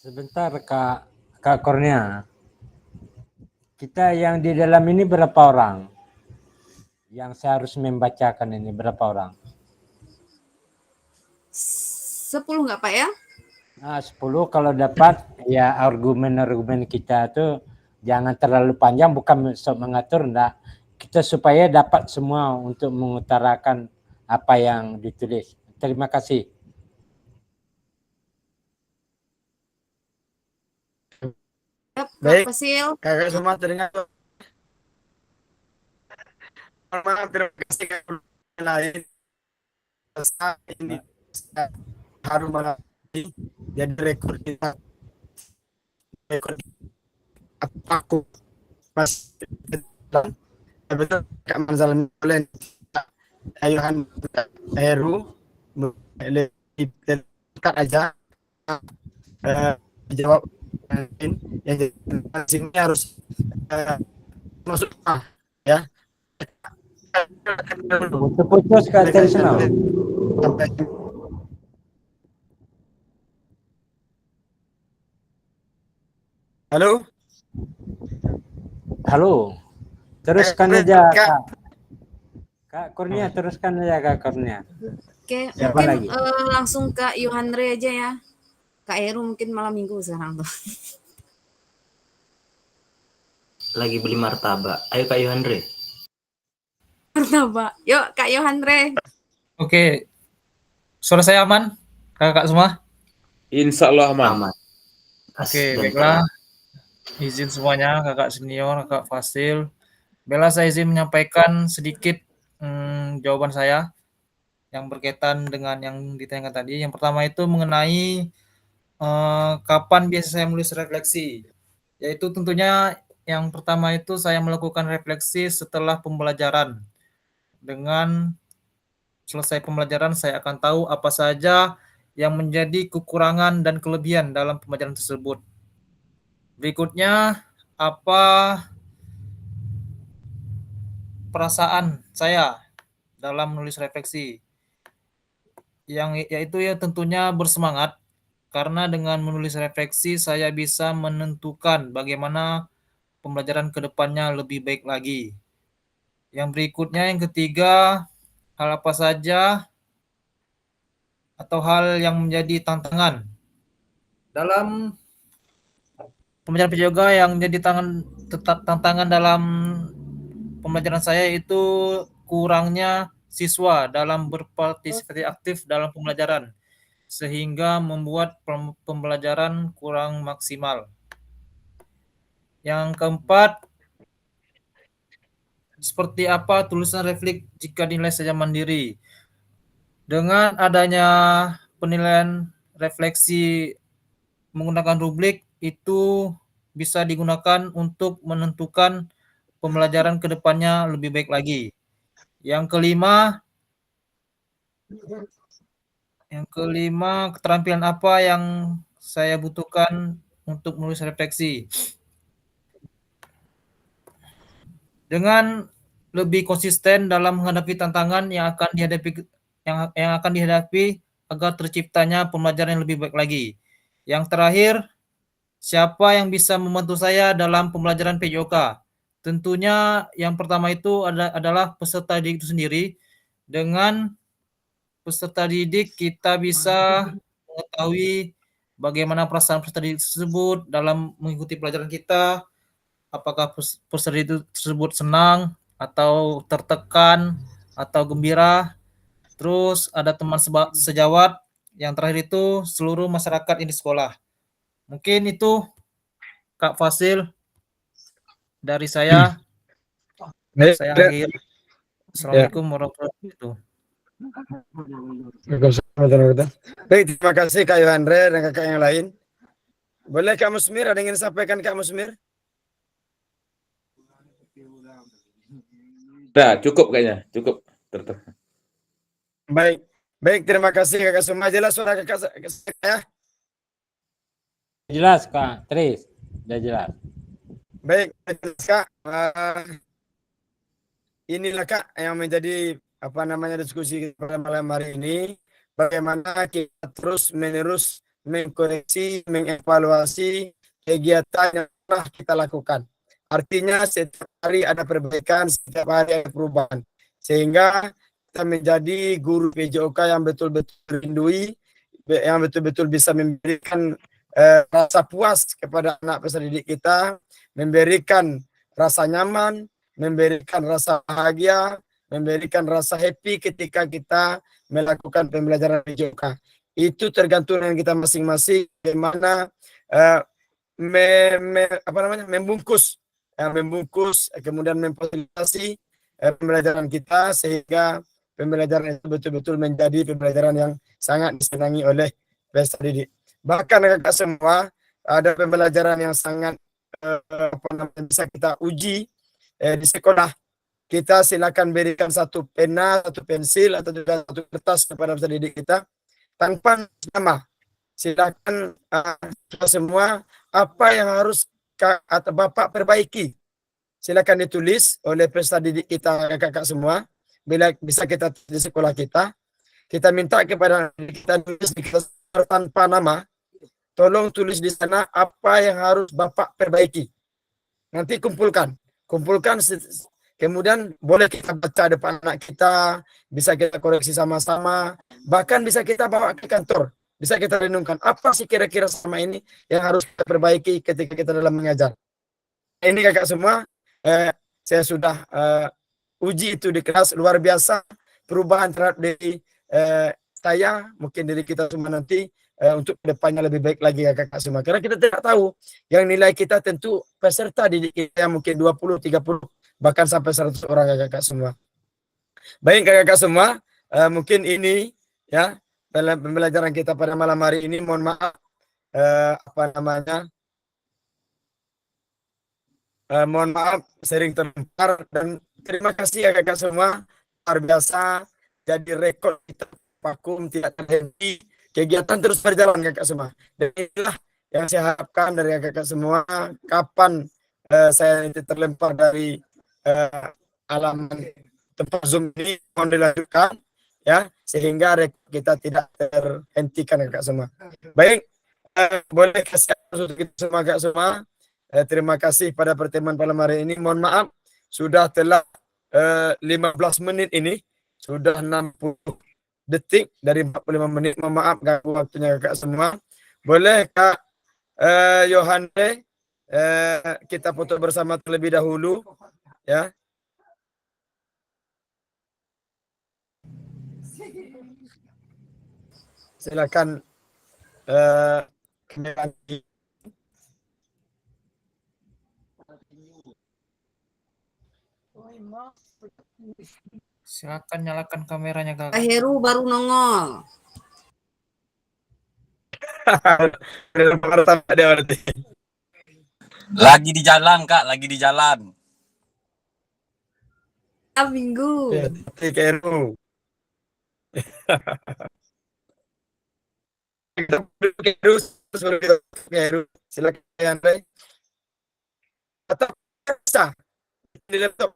[SPEAKER 5] Sebentar Kak Kurnia. Kita yang di dalam ini berapa orang? Yang saya harus membacakan ini berapa orang?
[SPEAKER 6] 10 nggak Pak ya?
[SPEAKER 5] Nah, 10 kalau dapat ya argumen-argumen kita tuh jangan terlalu panjang, bukan mengatur, enggak. Kita supaya dapat semua untuk mengutarakan apa yang ditulis. Terima kasih.
[SPEAKER 1] Baik.
[SPEAKER 6] Kak Fasil.
[SPEAKER 1] Kakak semua terdengar. Maaf, terima kasih kakak lain. Saat ini harum mengalami jadi rekor kita. Rekor aku mas betul Kak Manzal Mulen Ayuhan Heru dekat aja jawab mungkin yang sini harus masuk ya.
[SPEAKER 5] Putus Kak Trisno.
[SPEAKER 1] Halo.
[SPEAKER 5] Halo. Teruskan aja Kak Kurnia, teruskan aja Kak Kurnia.
[SPEAKER 6] Oke,
[SPEAKER 5] Siapa
[SPEAKER 6] mungkin
[SPEAKER 5] lagi?
[SPEAKER 6] langsung Kak Yohanre aja ya. Kak Heru mungkin malam minggu sekarang tuh.
[SPEAKER 3] Lagi beli martabak. Ayo Kak Yohanre.
[SPEAKER 6] Martabak. Yuk Kak Yohanre.
[SPEAKER 9] Oke. Suara saya aman? Kakak semua?
[SPEAKER 4] Insya Allah aman.
[SPEAKER 9] Oke, baiklah. Izin semuanya, kakak senior, kakak Fasil. Bella, saya izin menyampaikan sedikit jawaban saya. yang berkaitan dengan yang ditanyakan tadi. Yang pertama itu mengenai kapan biasa saya menulis refleksi. Yaitu tentunya yang pertama itu saya melakukan refleksi setelah pembelajaran. Dengan selesai pembelajaran saya akan tahu apa saja yang menjadi kekurangan dan kelebihan dalam pembelajaran tersebut. Berikutnya, apa perasaan saya dalam menulis refleksi? Yaitu ya tentunya bersemangat, karena dengan menulis refleksi saya bisa menentukan bagaimana pembelajaran ke depannya lebih baik lagi. Yang berikutnya, yang ketiga, hal apa saja atau hal yang menjadi tantangan dalam pembelajaran PJOKA yang menjadi tantangan dalam pembelajaran saya itu kurangnya siswa dalam berpartisipasi aktif dalam pembelajaran, sehingga membuat pembelajaran kurang maksimal. Yang keempat, seperti apa tulisan refleks jika dinilai saja mandiri? Dengan adanya penilaian refleksi menggunakan rubrik itu bisa digunakan untuk menentukan pembelajaran ke depannya lebih baik lagi. Yang kelima, keterampilan apa yang saya butuhkan untuk menulis refleksi? Dengan lebih konsisten dalam menghadapi tantangan yang akan dihadapi agar terciptanya pembelajaran yang lebih baik lagi. Yang terakhir, siapa yang bisa membantu saya dalam pembelajaran PJOK? Tentunya yang pertama itu adalah peserta didik itu sendiri. Dengan peserta didik kita bisa mengetahui bagaimana perasaan peserta didik tersebut dalam mengikuti pelajaran kita. Apakah peserta didik tersebut senang atau tertekan atau gembira. Terus ada teman sejawat. Yang terakhir itu seluruh masyarakat ini sekolah. Mungkin itu Kak Fasil dari saya. Saya akhiri. Assalamualaikum warahmatullahi wabarakatuh.
[SPEAKER 1] Baik, terima kasih Kak Yohandre dan kakak yang lain. Boleh Kak Musmir, ada yang ingin disampaikan Kak Musmir?
[SPEAKER 4] Nah, cukup kayaknya, cukup.
[SPEAKER 1] Baik, terima kasih kakak semua. Jelas suara kakak saya?
[SPEAKER 5] Jelas Kak Tris, sudah jelas.
[SPEAKER 1] Baik, Kak. Inilah Kak yang menjadi diskusi pada malam hari ini. Bagaimana kita terus-menerus mengkoreksi, mengevaluasi kegiatan yang telah kita lakukan. Artinya setiap hari ada perbaikan, setiap hari ada perubahan. Sehingga kita menjadi guru PJOK yang betul-betul merindui, yang betul-betul bisa memberikan rasa puas kepada anak peserta didik kita, memberikan rasa nyaman, memberikan rasa bahagia, memberikan rasa happy ketika kita melakukan pembelajaran PJOK. Itu tergantung dengan kita masing-masing bagaimana membungkus, kemudian memfasilitasi pembelajaran kita sehingga pembelajaran itu betul-betul menjadi pembelajaran yang sangat disenangi oleh peserta didik. Bahkan kakak semua ada pembelajaran yang sangat bisa kita uji di sekolah. Kita silakan berikan satu pena, satu pensil atau juga satu kertas kepada peserta didik kita tanpa nama. Silakan kita semua apa yang harus atau Bapak perbaiki. Silakan ditulis oleh peserta didik kita kakak semua. Bila bisa kita di sekolah kita minta kepada kita tulis tanpa nama. Tolong tulis di sana apa yang harus Bapak perbaiki. Nanti kumpulkan, kemudian boleh kita baca depan anak kita, bisa kita koreksi sama-sama, bahkan bisa kita bawa ke kantor, bisa kita renungkan apa sih kira-kira sama ini yang harus kita perbaiki ketika kita dalam mengajar. Ini kakak semua, saya sudah uji itu di kelas, luar biasa perubahan terhadap diri saya, mungkin diri kita semua nanti untuk kedepannya lebih baik lagi ya kakak semua. Karena kita tidak tahu yang nilai kita tentu peserta didik kita mungkin 20, 30, bahkan sampai 100 orang ya kakak semua. Baik kakak semua, Mungkin ini ya dalam pembelajaran kita pada malam hari ini. Mohon maaf mohon maaf sering terlempar, dan terima kasih ya kakak semua, luar biasa. Jadi rekor kita vakum, tidak terhenti, kegiatan terus berjalan kakak semua. Dan inilah yang saya harapkan dari kakak semua. Kapan saya nanti terlempar dari alaman tempat Zoom ini, mohon dilanjutkan ya, sehingga kita tidak terhentikan kakak semua. Baik, boleh kasih untuk kita semua kakak semua. Terima kasih pada pertemuan malam hari ini. Mohon maaf sudah telah 15 menit ini, sudah 60 detik dari 45 menit. Mohon maaf ganggu waktunya kakak semua. Boleh Kak Yohane kita foto bersama terlebih dahulu ya. Silakan
[SPEAKER 9] Silakan nyalakan kameranya
[SPEAKER 6] Kak
[SPEAKER 9] kakak.
[SPEAKER 6] Heru baru nongol.
[SPEAKER 2] Lagi di jalan, Kak, lagi di jalan.
[SPEAKER 6] Minggu.
[SPEAKER 1] Keru. Silakan Andre. Atau bisa di laptop.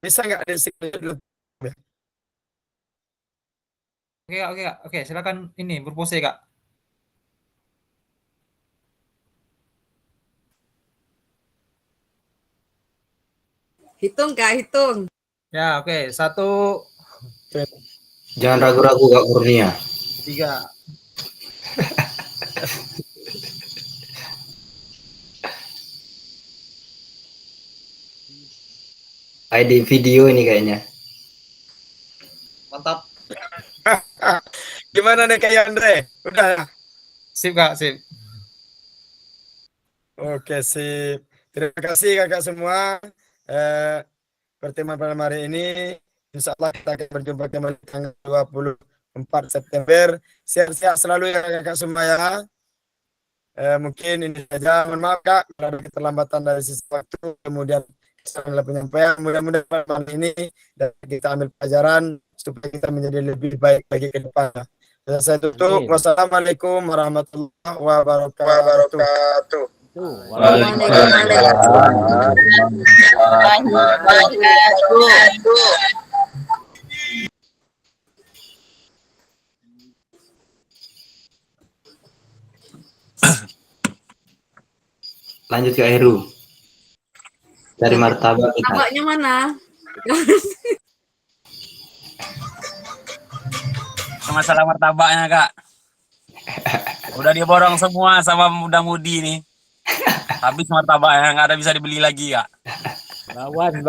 [SPEAKER 1] Bisa nggak ada signal?
[SPEAKER 9] Oke, silakan ini berpose kak.
[SPEAKER 6] Hitung Kak, hitung.
[SPEAKER 9] Ya, oke. 1,
[SPEAKER 10] Jangan ragu-ragu Kak Kurnia.
[SPEAKER 9] 3.
[SPEAKER 10] ID video ini kayaknya.
[SPEAKER 9] Mantap.
[SPEAKER 1] Gimana nih Kak Andre? Udah.
[SPEAKER 9] Sip kak, sip.
[SPEAKER 1] Oke, sip. Terima kasih kakak semua. Pertemuan malam hari ini, insya Allah kita akan berjumpa kembali tanggal 24 September. Sehat-sehat selalu ya kakak semua ya. Mungkin ini saja. Mohon maaf Kak, kalau ada keterlambatan dari sisi waktu, kemudian kesalahan penyampaian. Mudah-mudahan malam ini dan kita ambil pelajaran supaya kita menjadi lebih baik lagi ke depan. Dan saya tutup. Wassalamualaikum warahmatullahi wabarakatuh.
[SPEAKER 10] Lanjut ke Heru. Dari martabak kita.
[SPEAKER 6] Martabaknya mana?
[SPEAKER 2] Masalah martabaknya, Kak. Udah diborong semua sama muda-mudi nih. Habis martabaknya, nggak ada bisa dibeli lagi, Kak.
[SPEAKER 5] Bawan.